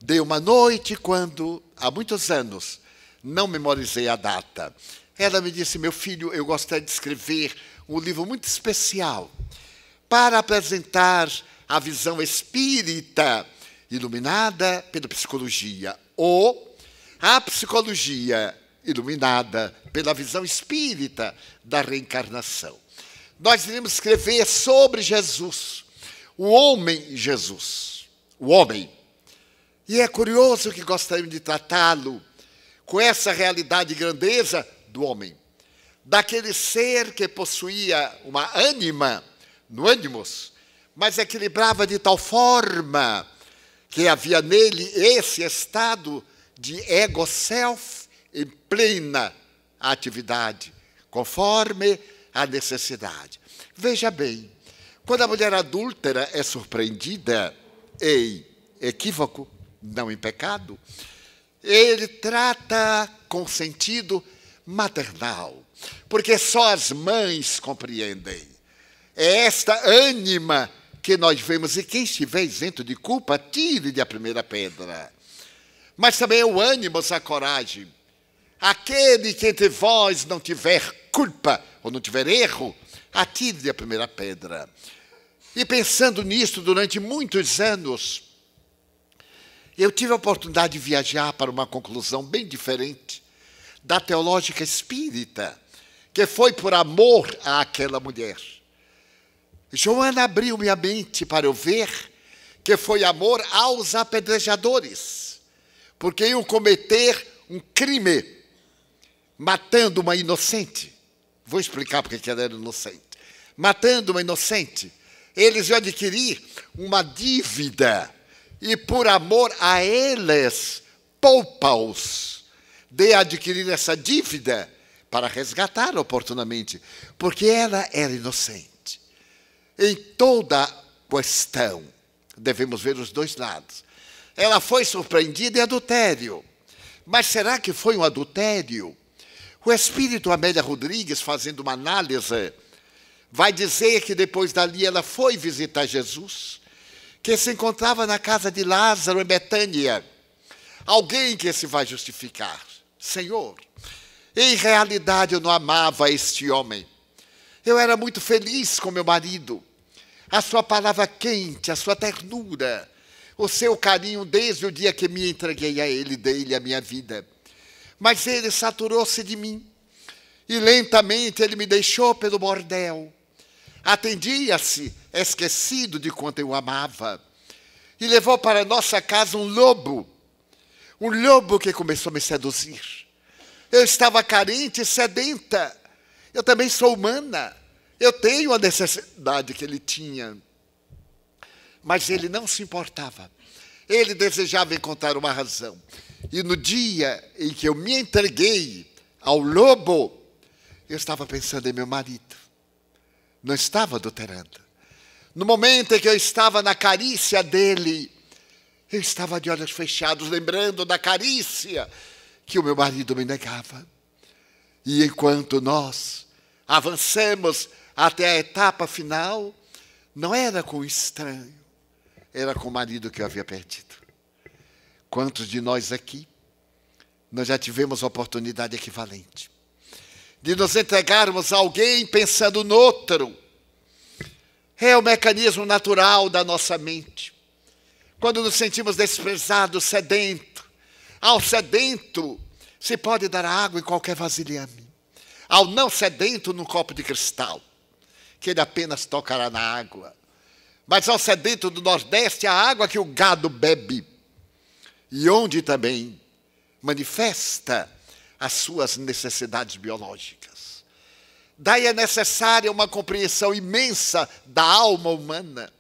de uma noite quando, há muitos anos, não memorizei a data. Ela me disse: meu filho, eu gostaria de escrever um livro muito especial para apresentar a visão espírita iluminada pela psicologia, ou a psicologia iluminada pela visão espírita da reencarnação. Nós iremos escrever sobre Jesus, o homem Jesus, o homem. E é curioso que gostaríamos de tratá-lo com essa realidade e grandeza do homem, daquele ser que possuía uma ânima no ânimos, mas equilibrava de tal forma que havia nele esse estado de ego-self em plena atividade, conforme a necessidade. Veja bem, quando a mulher adúltera é surpreendida em equívoco, não em pecado, ele trata com sentido maternal, porque só as mães compreendem. É esta ânima que nós vemos, e quem estiver isento de culpa, tire-lhe a primeira pedra. Mas também é o ânimo, a coragem. Aquele que entre vós não tiver culpa ou não tiver erro, atire-lhe a primeira pedra. E pensando nisto durante muitos anos, eu tive a oportunidade de viajar para uma conclusão bem diferente da teológica espírita, que foi por amor àquela mulher. Joana abriu minha mente para eu ver que foi amor aos apedrejadores, porque iam cometer um crime, matando uma inocente. Vou explicar porque ela era inocente. Matando uma inocente, eles iam adquirir uma dívida, e por amor a eles, poupa-os de adquirir essa dívida para resgatar oportunamente, porque ela era inocente. Em toda questão, devemos ver os dois lados. Ela foi surpreendida em adultério. Mas será que foi um adultério? O espírito Amélia Rodrigues, fazendo uma análise, vai dizer que depois dali ela foi visitar Jesus, que se encontrava na casa de Lázaro, em Betânia. Alguém que se vai justificar. Senhor, em realidade eu não amava este homem. Eu era muito feliz com meu marido. A sua palavra quente, a sua ternura, o seu carinho desde o dia que me entreguei a ele, dei-lhe a minha vida. Mas ele saturou-se de mim. E lentamente ele me deixou pelo bordel. Atendia-se, esquecido de quanto eu amava. E levou para nossa casa um lobo que começou a me seduzir. Eu estava carente e sedenta. Eu também sou humana. Eu tenho a necessidade que ele tinha. Mas ele não se importava. Ele desejava encontrar uma razão. E no dia em que eu me entreguei ao lobo, eu estava pensando em meu marido. Não estava adulterando. No momento em que eu estava na carícia dele, eu estava de olhos fechados, lembrando da carícia que o meu marido me negava. E enquanto nós avançamos até a etapa final, não era com o estranho, era com o marido que eu havia perdido. Quantos de nós aqui, nós já tivemos a oportunidade equivalente de nos entregarmos a alguém pensando no outro? É o mecanismo natural da nossa mente. Quando nos sentimos desprezados, sedento. Ao sedento, se pode dar água em qualquer vasilhame. Ao não sedento, num copo de cristal, que ele apenas tocará na água. Mas ao sedento do Nordeste, a água que o gado bebe. E onde também manifesta as suas necessidades biológicas. Daí é necessária uma compreensão imensa da alma humana.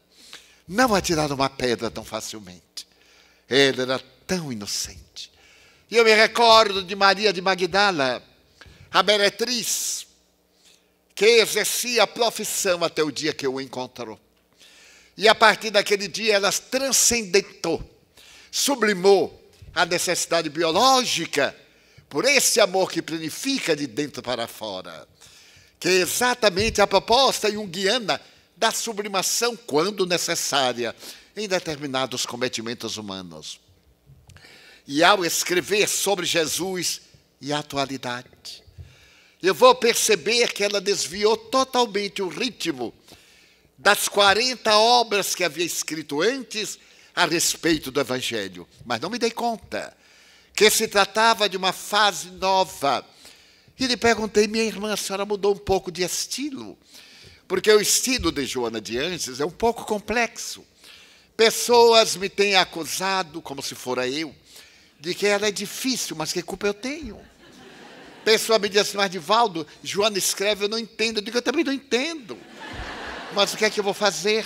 Não atirar uma pedra tão facilmente. Ele era tão inocente. E eu me recordo de Maria de Magdala, a meretriz, que exercia a profissão até o dia que o encontrou. E a partir daquele dia ela transcendentou, sublimou a necessidade biológica por esse amor que planifica de dentro para fora, que é exatamente a proposta junguiana da sublimação, quando necessária, em determinados cometimentos humanos. E ao escrever sobre Jesus e a atualidade, eu vou perceber que ela desviou totalmente o ritmo das 40 obras que havia escrito antes a respeito do Evangelho. Mas não me dei conta que se tratava de uma fase nova. E lhe perguntei: minha irmã, a senhora mudou um pouco de estilo? Porque o estilo de Joana de Ângeles é um pouco complexo. Pessoas me têm acusado, como se fora eu, de que ela é difícil, mas que culpa eu tenho? Pessoa me diz assim: mas Divaldo, Joana escreve, eu não entendo. Eu digo: eu também não entendo. Mas o que é que eu vou fazer?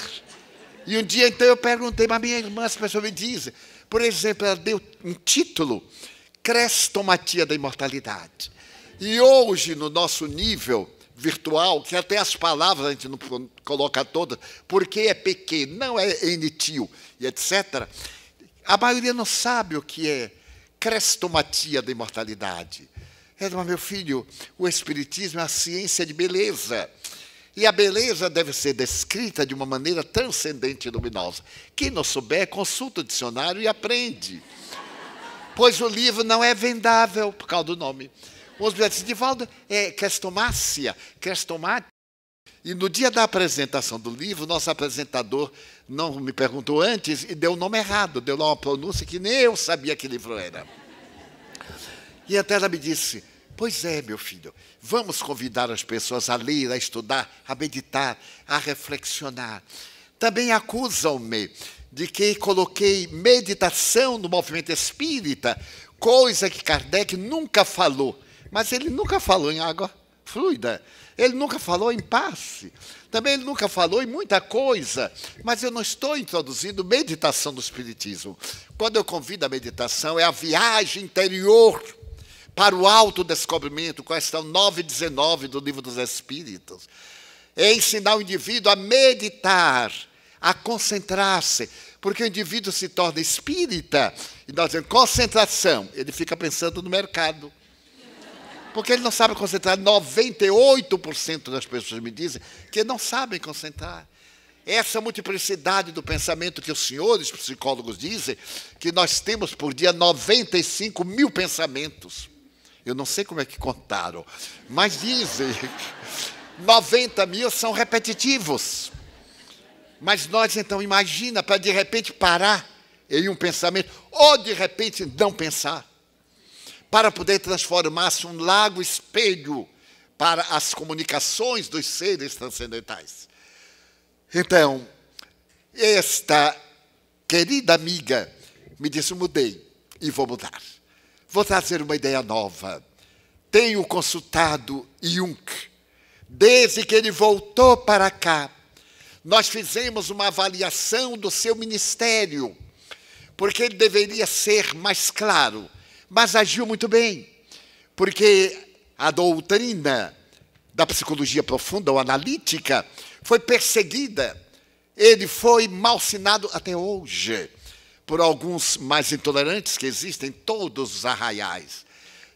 E um dia, então, eu perguntei, mas minha irmã, as pessoas me dizem, por exemplo, ela deu um título, Crestomatia da Imortalidade. E hoje, no nosso nível virtual, que até as palavras a gente não coloca todas, porque é pequeno, não é enitil, e etc., a maioria não sabe o que é crestomatia da imortalidade. Mas, meu filho, o Espiritismo é a ciência de beleza. E a beleza deve ser descrita de uma maneira transcendente e luminosa. Quem não souber, consulta o dicionário e aprende. Pois o livro não é vendável por causa do nome. Os bilhetes de Divaldo é crestomácia, crestomática. E no dia da apresentação do livro, nosso apresentador não me perguntou antes e deu o nome errado, deu lá uma pronúncia que nem eu sabia que livro era. E até ela me disse: pois é, meu filho, vamos convidar as pessoas a ler, a estudar, a meditar, a reflexionar. Também acusam-me de que coloquei meditação no movimento espírita, coisa que Kardec nunca falou. Mas ele nunca falou em água fluida, ele nunca falou em passe, também ele nunca falou em muita coisa, mas eu não estou introduzindo meditação no Espiritismo. Quando eu convido a meditação, é a viagem interior para o autodescobrimento, questão 919 do Livro dos Espíritos. É ensinar o indivíduo a meditar, a concentrar-se, porque o indivíduo se torna espírita, e nós dizemos concentração, ele fica pensando no mercado. Porque ele não sabe concentrar. 98% das pessoas me dizem que não sabem concentrar. Essa multiplicidade do pensamento que os senhores psicólogos dizem, que nós temos por dia 95 mil pensamentos. Eu não sei como é que contaram, mas dizem 90 mil são repetitivos. Mas nós, então, imagina, para de repente parar em um pensamento, ou de repente não pensar, para poder transformar-se um lago espelho para as comunicações dos seres transcendentais. Então, esta querida amiga me disse, mudei e vou mudar. Vou trazer uma ideia nova. Tenho consultado Jung. Desde que ele voltou para cá, nós fizemos uma avaliação do seu ministério, porque ele deveria ser mais claro, mas agiu muito bem, porque a doutrina da psicologia profunda ou analítica foi perseguida. Ele foi malsinado até hoje por alguns mais intolerantes que existem em todos os arraiais.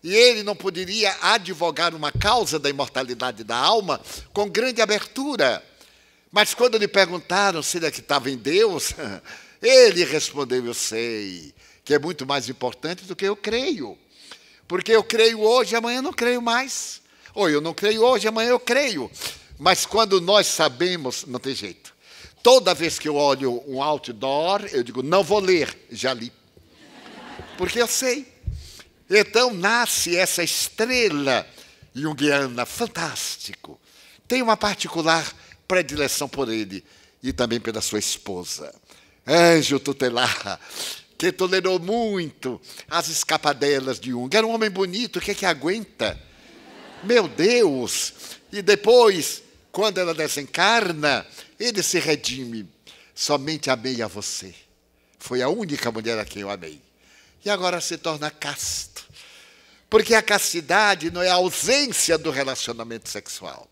E ele não poderia advogar uma causa da imortalidade da alma com grande abertura. Mas quando lhe perguntaram se ele acreditava em Deus, ele respondeu, eu sei, que é muito mais importante do que eu creio. Porque eu creio hoje, amanhã não creio mais. Ou eu não creio hoje, amanhã eu creio. Mas quando nós sabemos, não tem jeito. Toda vez que eu olho um outdoor, eu digo, não vou ler, já li. Porque eu sei. Então nasce essa estrela junguiana, fantástico. Tem uma particular predileção por ele e também pela sua esposa. Anjo tutelar, que tolerou muito as escapadelas de Jung. Era um homem bonito, o que é que aguenta? Meu Deus! E depois, quando ela desencarna, ele se redime. Somente amei a você. Foi a única mulher a quem eu amei. E agora se torna casto. Porque a castidade não é a ausência do relacionamento sexual.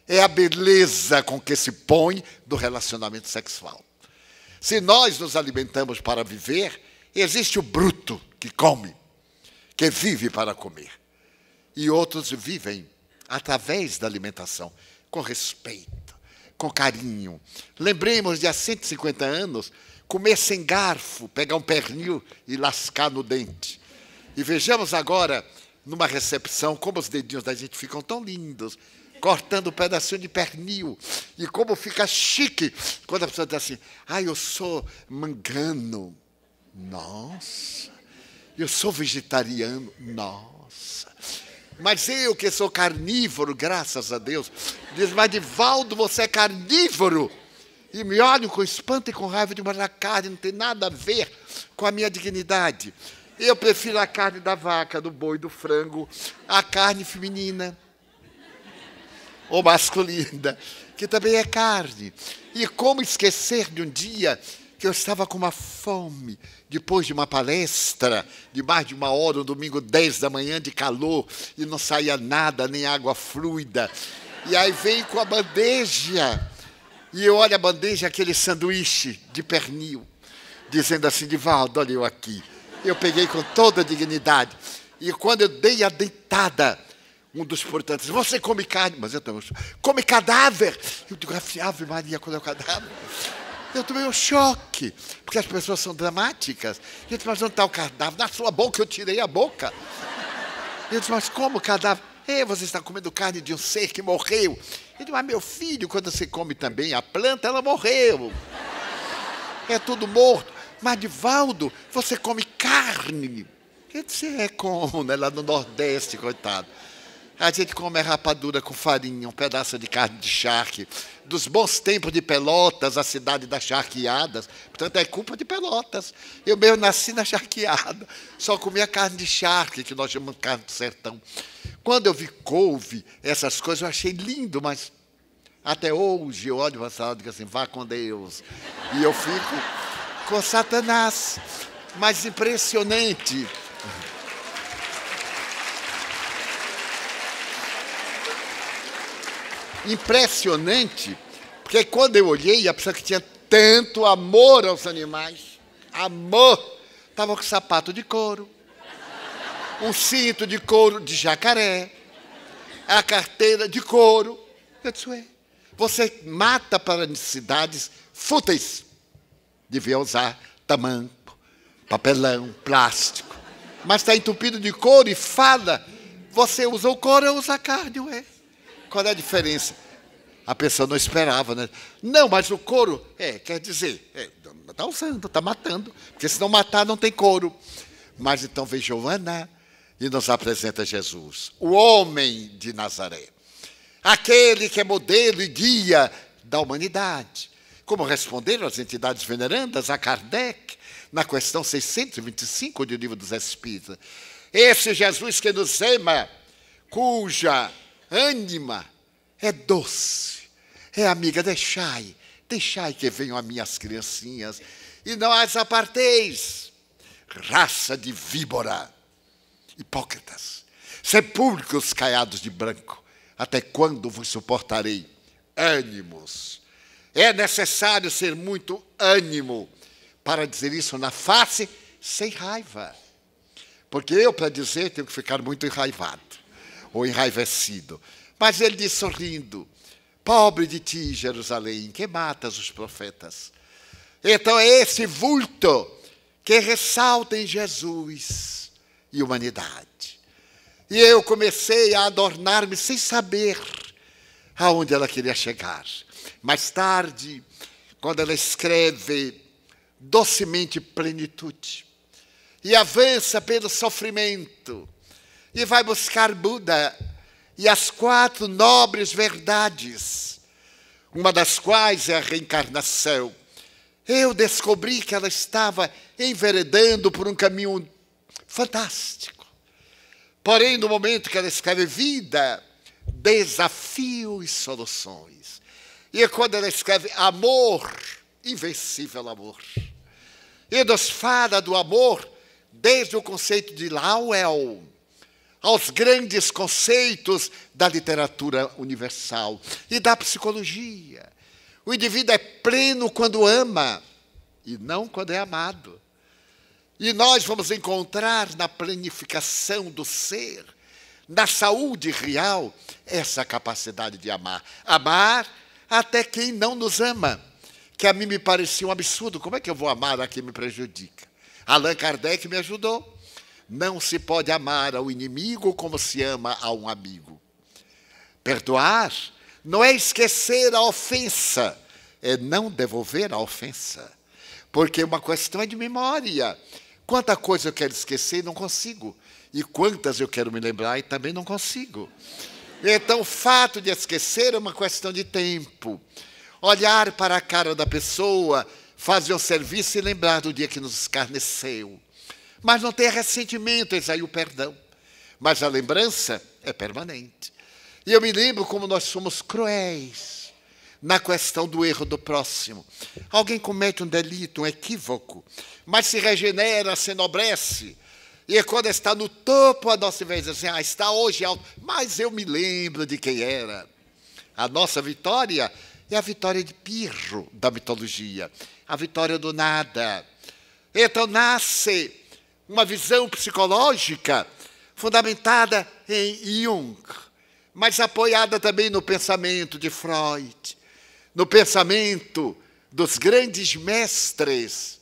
É a beleza com que se põe do relacionamento sexual. Se nós nos alimentamos para viver, existe o bruto que come, que vive para comer. E outros vivem através da alimentação, com respeito, com carinho. Lembremos de há 150 anos, comer sem garfo, pegar um pernil e lascar no dente. E vejamos agora, numa recepção, como os dedinhos da gente ficam tão lindos, cortando um pedacinho de pernil. E como fica chique quando a pessoa diz assim, eu sou mangano. Nossa. Eu sou vegetariano. Nossa. Mas eu que sou carnívoro, graças a Deus, diz, mas Divaldo, você é carnívoro. E me olham com espanto e com raiva de uma carne, não tem nada a ver com a minha dignidade. Eu prefiro a carne da vaca, do boi, do frango, a carne feminina ou masculina, que também é carne. E como esquecer de um dia que eu estava com uma fome, depois de uma palestra, de mais de uma hora, um domingo 10 da manhã, de calor, e não saía nada, nem água fluida. E aí veio com a bandeja, e eu olho a bandeja, aquele sanduíche de pernil, dizendo assim, Divaldo, olha eu aqui. Eu peguei com toda a dignidade. E quando eu dei a deitada, um dos portantes, você come carne? Mas eu também, come cadáver? Eu digo, Ave Maria, quando é o cadáver? Eu tomei um choque, porque as pessoas são dramáticas. Eu disse, mas onde está o cadáver? Na sua boca, eu tirei a boca. Eu disse, mas como cadáver? Você está comendo carne de um ser que morreu. Eu disse, mas meu filho, quando você come também a planta, ela morreu. É tudo morto. Mas, Divaldo, você come carne? Eu disse, como, né? Lá no Nordeste, coitado. A gente come rapadura com farinha, um pedaço de carne de charque. Dos bons tempos de Pelotas, a cidade das charqueadas. Portanto, é culpa de Pelotas. Eu mesmo nasci na charqueada. Só comia carne de charque, que nós chamamos de carne do sertão. Quando eu vi couve, essas coisas, eu achei lindo, mas até hoje eu olho para a sala e digo assim, vá com Deus. E eu fico com Satanás. Mas impressionante. Impressionante, porque quando eu olhei, a pessoa que tinha tanto amor aos animais, amor, estava com sapato de couro, um cinto de couro de jacaré, a carteira de couro. Eu disse, você mata para necessidades fúteis. Devia usar tamanco, papelão, plástico. mas está entupido de couro e fala. Você usa o couro, eu uso a carne, ué. Qual é a diferença? A pessoa não esperava, né? Não, mas o couro, quer dizer, está usando, está matando. Porque se não matar, não tem couro. Mas então vem Joana e nos apresenta Jesus, o homem de Nazaré. Aquele que é modelo e guia da humanidade. Como responderam as entidades venerandas a Kardec, na questão 625 do Livro dos Espíritos. Esse Jesus que nos ama, cuja ânima é doce, é amiga, deixai que venham a mim as criancinhas, e não as aparteis, raça de víbora, hipócritas, sepulcros caiados de branco, até quando vos suportarei? Ânimos. É necessário ser muito ânimo para dizer isso na face, sem raiva. Porque eu, para dizer, tenho que ficar muito enraivado ou enraivecido. Mas ele diz sorrindo, pobre de ti, Jerusalém, que matas os profetas. Então é esse vulto que ressalta em Jesus e humanidade. E eu comecei a adornar-me sem saber aonde ela queria chegar. Mais tarde, quando ela escreve docemente plenitude, e avança pelo sofrimento, e vai buscar Buda e as 4 nobres verdades, uma das quais é a reencarnação. Eu descobri que ela estava enveredando por um caminho fantástico. Porém, no momento que ela escreve vida, desafio e soluções. E quando ela escreve amor, invencível amor. E nos fala do amor desde o conceito de Lowell aos grandes conceitos da literatura universal e da psicologia. O indivíduo é pleno quando ama e não quando é amado. E nós vamos encontrar na planificação do ser, na saúde real, essa capacidade de amar. Amar até quem não nos ama, que a mim me parecia um absurdo. Como é que eu vou amar a quem me prejudica? Allan Kardec me ajudou. Não se pode amar ao inimigo como se ama a um amigo. Perdoar não é esquecer a ofensa, é não devolver a ofensa. Porque uma questão é de memória. Quanta coisa eu quero esquecer e não consigo. E quantas eu quero me lembrar e também não consigo. Então, o fato de esquecer é uma questão de tempo. Olhar para a cara da pessoa, fazer um serviço e lembrar do dia que nos escarneceu. Mas não ter ressentimento, eis aí o perdão. Mas a lembrança é permanente. E eu me lembro como nós somos cruéis na questão do erro do próximo. Alguém comete um delito, um equívoco, mas se regenera, se enobrece. E quando está no topo, a nossa vez diz assim, está hoje alto, mas eu me lembro de quem era. A nossa vitória é a vitória de Pirro, da mitologia, a vitória do nada. Então nasce uma visão psicológica fundamentada em Jung, mas apoiada também no pensamento de Freud, no pensamento dos grandes mestres,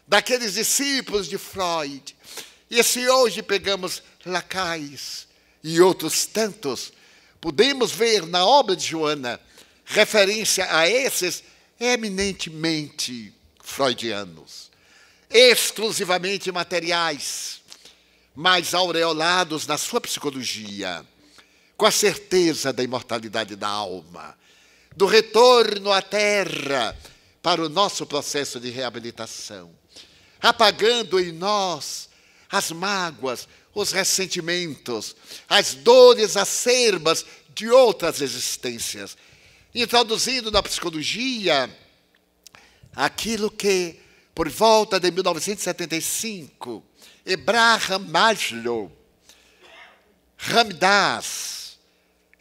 daqueles discípulos de Freud. E se hoje pegamos Lacais e outros tantos, podemos ver na obra de Joana referência a esses eminentemente freudianos, exclusivamente materiais, mas aureolados na sua psicologia, com a certeza da imortalidade da alma, do retorno à terra para o nosso processo de reabilitação, apagando em nós as mágoas, os ressentimentos, as dores acerbas de outras existências, introduzindo na psicologia aquilo que, por volta de 1975, Abraham Maslow, Ram Dass,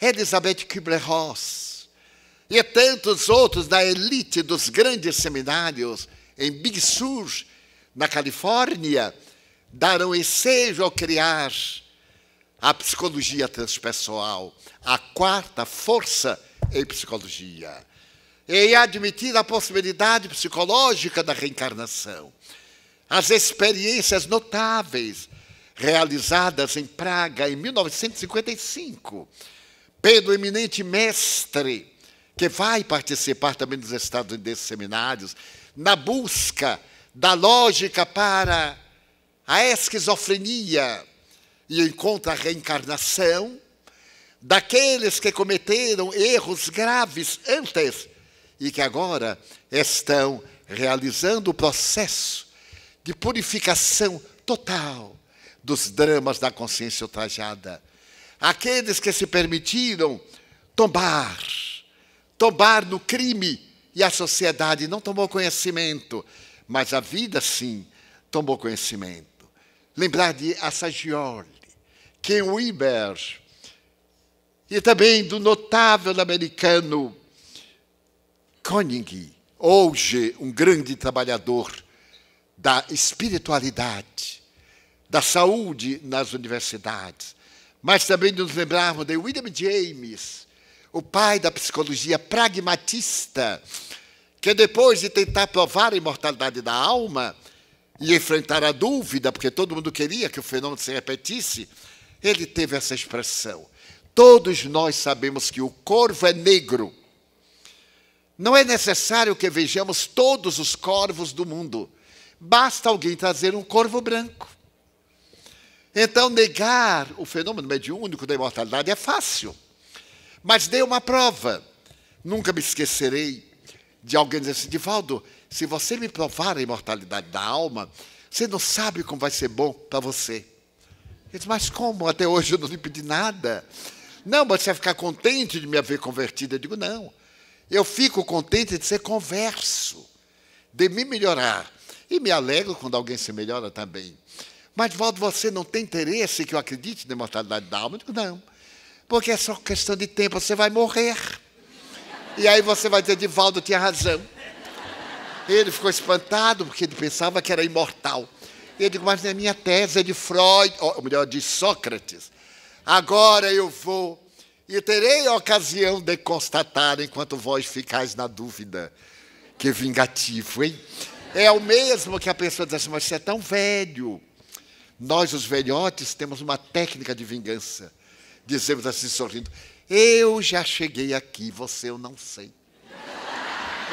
Elizabeth Kübler-Ross e tantos outros da elite dos grandes seminários em Big Sur, na Califórnia, darão ensejo ao criar a psicologia transpessoal, a 4ª força em psicologia, e admitir a possibilidade psicológica da reencarnação. As experiências notáveis realizadas em Praga em 1955, pelo eminente mestre, que vai participar também dos Estados Unidos desses seminários, na busca da lógica para a esquizofrenia e encontra a reencarnação daqueles que cometeram erros graves antes e que agora estão realizando o processo de purificação total dos dramas da consciência ultrajada. Aqueles que se permitiram tombar no crime, e a sociedade não tomou conhecimento, mas a vida, sim, tomou conhecimento. Lembrar de Assagioli, Ken Wilber, e também do notável americano Koenig, hoje um grande trabalhador da espiritualidade, da saúde nas universidades, mas também nos lembrarmos de William James, o pai da psicologia pragmatista, que depois de tentar provar a imortalidade da alma e enfrentar a dúvida, porque todo mundo queria que o fenômeno se repetisse, ele teve essa expressão: todos nós sabemos que o corvo é negro. Não é necessário que vejamos todos os corvos do mundo. Basta alguém trazer um corvo branco. Então, negar o fenômeno mediúnico da imortalidade é fácil. Mas dei uma prova. Nunca me esquecerei de alguém dizer assim: Divaldo, se você me provar a imortalidade da alma, você não sabe como vai ser bom para você. Eu disse: mas como? Até hoje eu não lhe pedi nada. Não, mas você vai ficar contente de me haver convertido? Eu digo: não. Eu fico contente de ser converso, de me melhorar. E me alegro quando alguém se melhora também. Mas, Divaldo, você não tem interesse que eu acredite na imortalidade da alma? Eu digo: não. Porque é só questão de tempo, você vai morrer. E aí você vai dizer: Divaldo tinha razão. Ele ficou espantado, porque ele pensava que era imortal. Eu digo: mas na minha tese é de Freud, ou melhor, de Sócrates. Agora eu vou e terei a ocasião de constatar, enquanto vós ficais na dúvida. Que vingativo, hein? É o mesmo que a pessoa diz assim: mas você é tão velho. Nós, os velhotes, temos uma técnica de vingança. Dizemos assim, sorrindo: eu já cheguei aqui, você eu não sei.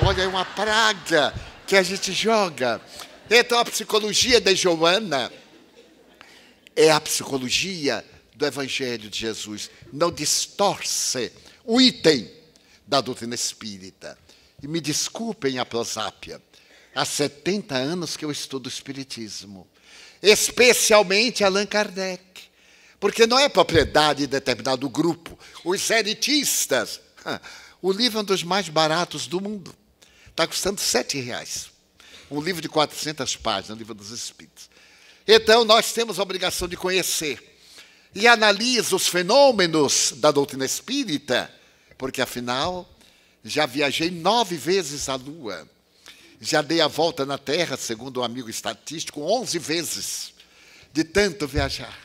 Olha, é uma praga que a gente joga. Então, a psicologia de Joana é a psicologia do Evangelho de Jesus. Não distorce um item da doutrina espírita. E me desculpem a prosápia, há 70 anos que eu estudo o espiritismo, especialmente Allan Kardec, porque não é propriedade de determinado grupo. Os elitistas, o livro é um dos mais baratos do mundo. Está custando R$7. Um livro de 400 páginas, o Livro dos Espíritos. Então, nós temos a obrigação de conhecer. E analisa os fenômenos da doutrina espírita, porque, afinal, já viajei 9 vezes à Lua. Já dei a volta na Terra, segundo um amigo estatístico, 11 vezes, de tanto viajar.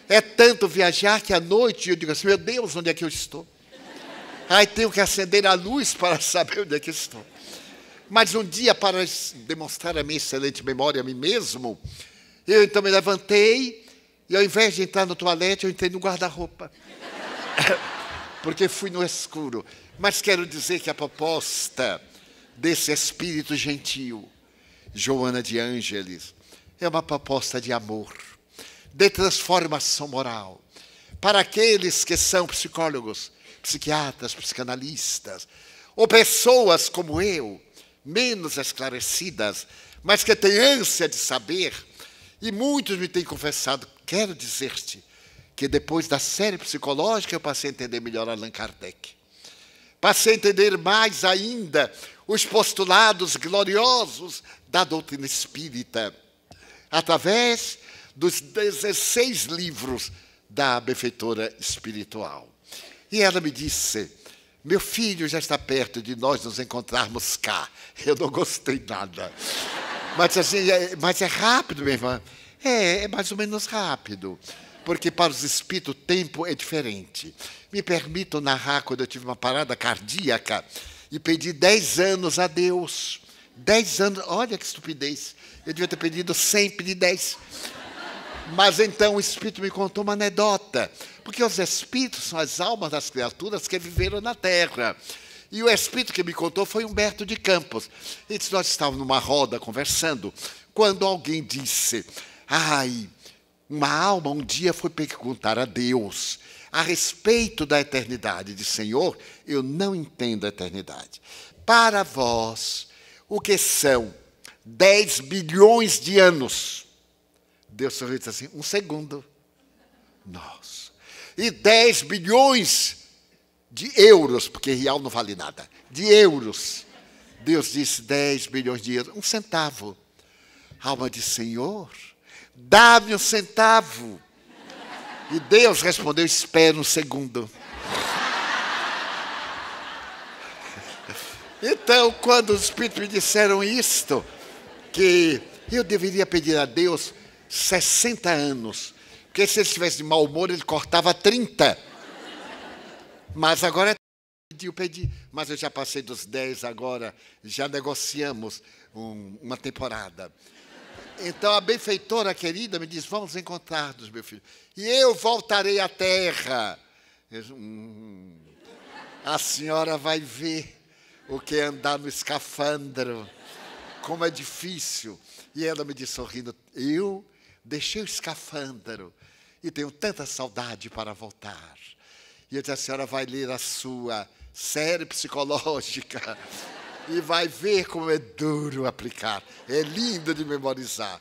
É tanto viajar que à noite eu digo assim: meu Deus, onde é que eu estou? Aí tenho que acender a luz para saber onde é que estou. Mas um dia, para demonstrar a minha excelente memória a mim mesmo, eu então me levantei e, ao invés de entrar no toalete, eu entrei no guarda-roupa. Porque fui no escuro. Mas quero dizer que a proposta desse espírito gentil, Joana de Ângeles, é uma proposta de amor, de transformação moral, para aqueles que são psicólogos, psiquiatras, psicanalistas, ou pessoas como eu, menos esclarecidas, mas que têm ânsia de saber. E muitos me têm confessado: quero dizer-te que depois da série psicológica eu passei a entender melhor Allan Kardec. Passei a entender mais ainda os postulados gloriosos da doutrina espírita, através dos 16 livros da benfeitora espiritual. E ela me disse: meu filho, já está perto de nós nos encontrarmos cá. Eu não gostei nada. Mas, assim, mas é rápido, minha irmã. É mais ou menos rápido. Porque para os espíritos o tempo é diferente. Me permitam narrar quando eu tive uma parada cardíaca e pedi 10 anos a Deus. 10 anos, olha que estupidez. Eu devia ter pedido 100, pedi 10. Mas então o Espírito me contou uma anedota, porque os espíritos são as almas das criaturas que viveram na Terra. E o espírito que me contou foi Humberto de Campos. E nós estávamos numa roda conversando, quando alguém disse, ai, uma alma um dia foi perguntar a Deus a respeito da eternidade. Disse, Senhor, eu não entendo a eternidade. Para vós, o que são 10 bilhões de anos? Deus sorriu e disse assim, 1 segundo. Nossa. E 10 bilhões de euros, porque real não vale nada, de euros. Deus disse 10 bilhões de euros, 1 centavo. A alma disse, Senhor, dá-me 1 centavo. E Deus respondeu, espera 1 segundo. Então, quando os Espíritos me disseram isto, que eu deveria pedir a Deus 60 anos, porque se ele estivesse de mau humor, ele cortava 30. Mas agora eu pedi, mas eu já passei dos 10 agora, já negociamos uma temporada. Então a benfeitora querida me diz, vamos encontrar-nos, meu filho. E eu voltarei à terra. A senhora vai ver o que é andar no escafandro, como é difícil. E ela me disse sorrindo, eu deixei o escafandro e tenho tanta saudade para voltar. E eu disse, a senhora vai ler a sua série psicológica e vai ver como é duro aplicar. É lindo de memorizar.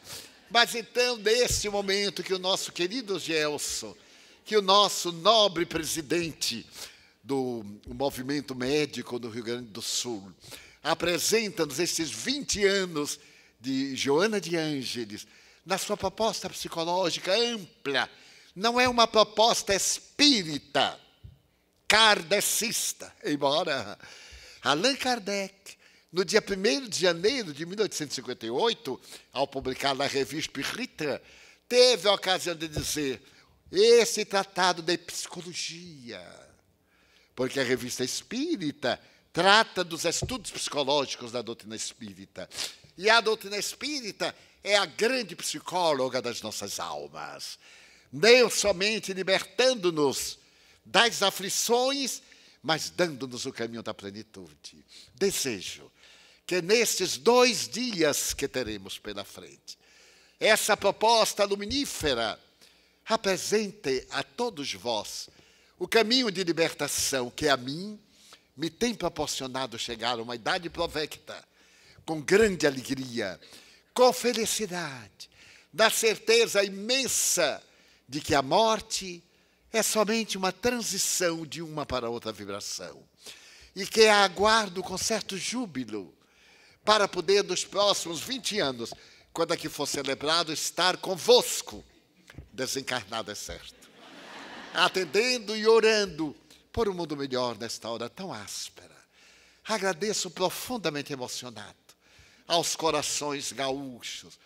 Mas então, nesse momento que o nosso querido Gelson, que o nosso nobre presidente do movimento médico do Rio Grande do Sul, apresenta-nos esses 20 anos de Joana de Ângeles, na sua proposta psicológica ampla, não é uma proposta espírita, kardecista, embora Allan Kardec, no dia 1º de janeiro de 1858, ao publicar na Revista Espírita, teve a ocasião de dizer, esse tratado de psicologia, porque a Revista Espírita trata dos estudos psicológicos da doutrina espírita. E a doutrina espírita é a grande psicóloga das nossas almas, não somente libertando-nos das aflições, mas dando-nos o caminho da plenitude. Desejo que nestes 2 dias que teremos pela frente, essa proposta luminífera apresente a todos vós o caminho de libertação que a mim me tem proporcionado chegar a uma idade provecta, com grande alegria, com felicidade, na certeza imensa de que a morte é somente uma transição de uma para outra vibração. E que a aguardo com certo júbilo para poder, nos próximos 20 anos, quando aqui for celebrado, estar convosco, desencarnado é certo, atendendo e orando por um mundo melhor nesta hora tão áspera. Agradeço profundamente emocionado aos corações gaúchos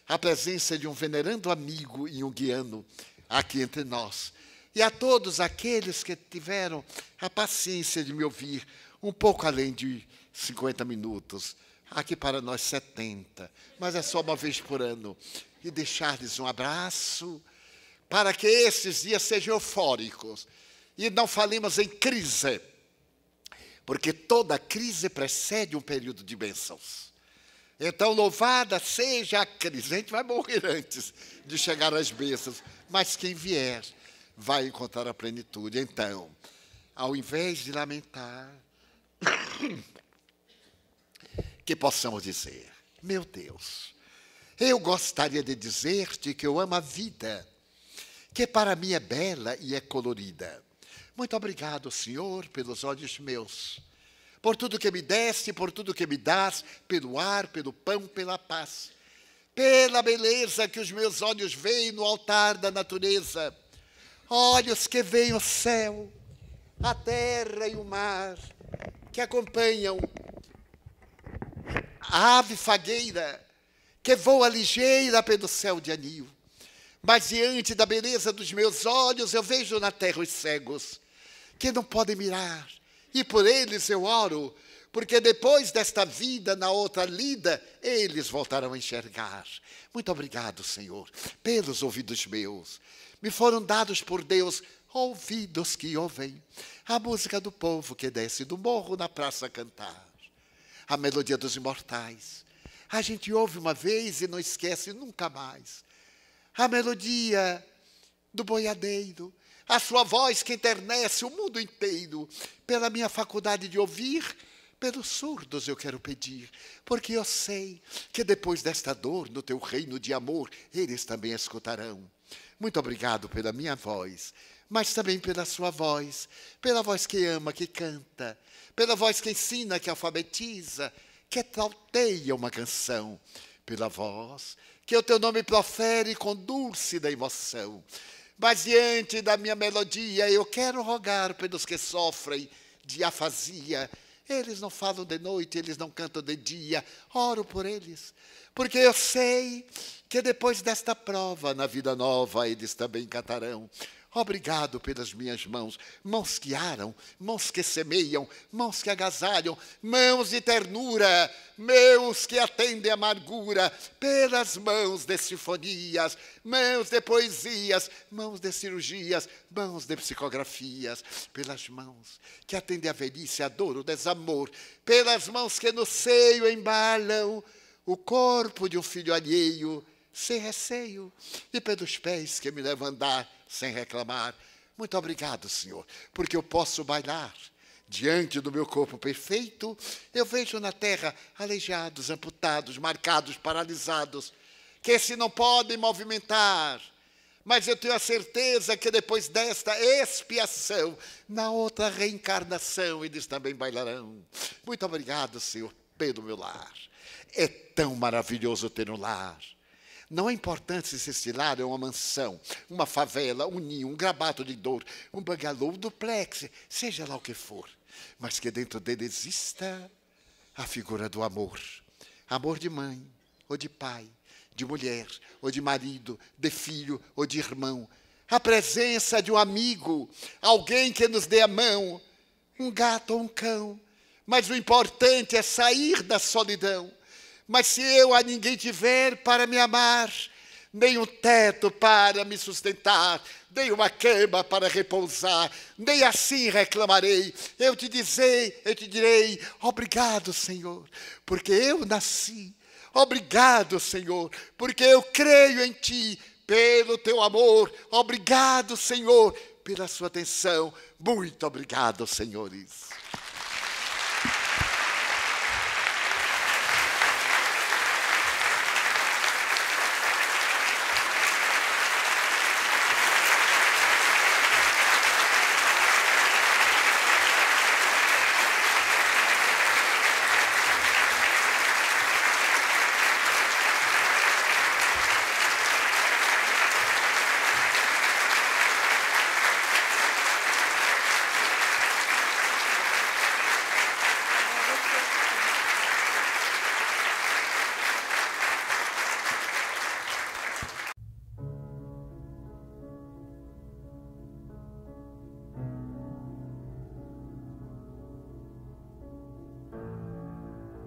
a presença de um venerando amigo junguiano aqui entre nós, e a todos aqueles que tiveram a paciência de me ouvir um pouco além de 50 minutos, aqui para nós 70, mas é só uma vez por ano, e deixar-lhes um abraço, para que esses dias sejam eufóricos, e não falemos em crise, porque toda crise precede um período de bênçãos. Então, louvada seja a crise, a gente vai morrer antes de chegar às bênçãos, mas quem vier vai encontrar a plenitude. Então, ao invés de lamentar, que possamos dizer, meu Deus, eu gostaria de dizer-te que eu amo a vida, que para mim é bela e é colorida. Muito obrigado, Senhor, pelos olhos meus, por tudo que me deste, por tudo que me dás, pelo ar, pelo pão, pela paz, pela beleza que os meus olhos veem no altar da natureza, olhos que veem o céu, a terra e o mar, que acompanham a ave fagueira, que voa ligeira pelo céu de anil. Mas diante da beleza dos meus olhos, eu vejo na terra os cegos, que não podem mirar, e por eles eu oro, porque depois desta vida, na outra lida, eles voltarão a enxergar. Muito obrigado, Senhor, pelos ouvidos meus. Me foram dados por Deus ouvidos que ouvem a música do povo que desce do morro na praça a cantar. A melodia dos imortais. A gente ouve uma vez e não esquece nunca mais. A melodia do boiadeiro, a sua voz que enternece o mundo inteiro. Pela minha faculdade de ouvir, pelos surdos eu quero pedir, porque eu sei que depois desta dor, no teu reino de amor, eles também escutarão. Muito obrigado pela minha voz, mas também pela sua voz, pela voz que ama, que canta, pela voz que ensina, que alfabetiza, que trauteia uma canção, pela voz que o teu nome profere com dulce da emoção. Mas diante da minha melodia, eu quero rogar pelos que sofrem de afasia. Eles não falam de noite, eles não cantam de dia. Oro por eles, porque eu sei que depois desta prova, na vida nova, eles também cantarão. Obrigado pelas minhas mãos, mãos que aram, mãos que semeiam, mãos que agasalham, mãos de ternura, mãos que atendem a amargura, pelas mãos de sinfonias, mãos de poesias, mãos de cirurgias, mãos de psicografias, pelas mãos que atendem a velhice, a dor, o desamor, pelas mãos que no seio embalam o corpo de um filho alheio, sem receio, e pelos pés que me levam a andar sem reclamar. Muito obrigado, Senhor, porque eu posso bailar. Diante do meu corpo perfeito, eu vejo na terra aleijados, amputados, marcados, paralisados, que se não podem movimentar. Mas eu tenho a certeza que depois desta expiação, na outra reencarnação, eles também bailarão. Muito obrigado, Senhor, pelo meu lar. É tão maravilhoso ter um lar. Não é importante se este lar é uma mansão, uma favela, um ninho, um grabato de dor, um bangalô, um duplex, seja lá o que for, mas que dentro dele exista a figura do amor. Amor de mãe, ou de pai, de mulher, ou de marido, de filho, ou de irmão. A presença de um amigo, alguém que nos dê a mão, um gato ou um cão. Mas o importante é sair da solidão. Mas se eu a ninguém tiver para me amar, nem um teto para me sustentar, nem uma cama para repousar, nem assim reclamarei. Eu te direi, obrigado, Senhor, porque eu nasci. Obrigado, Senhor, porque eu creio em Ti, pelo Teu amor. Obrigado, Senhor, pela sua atenção. Muito obrigado, senhores.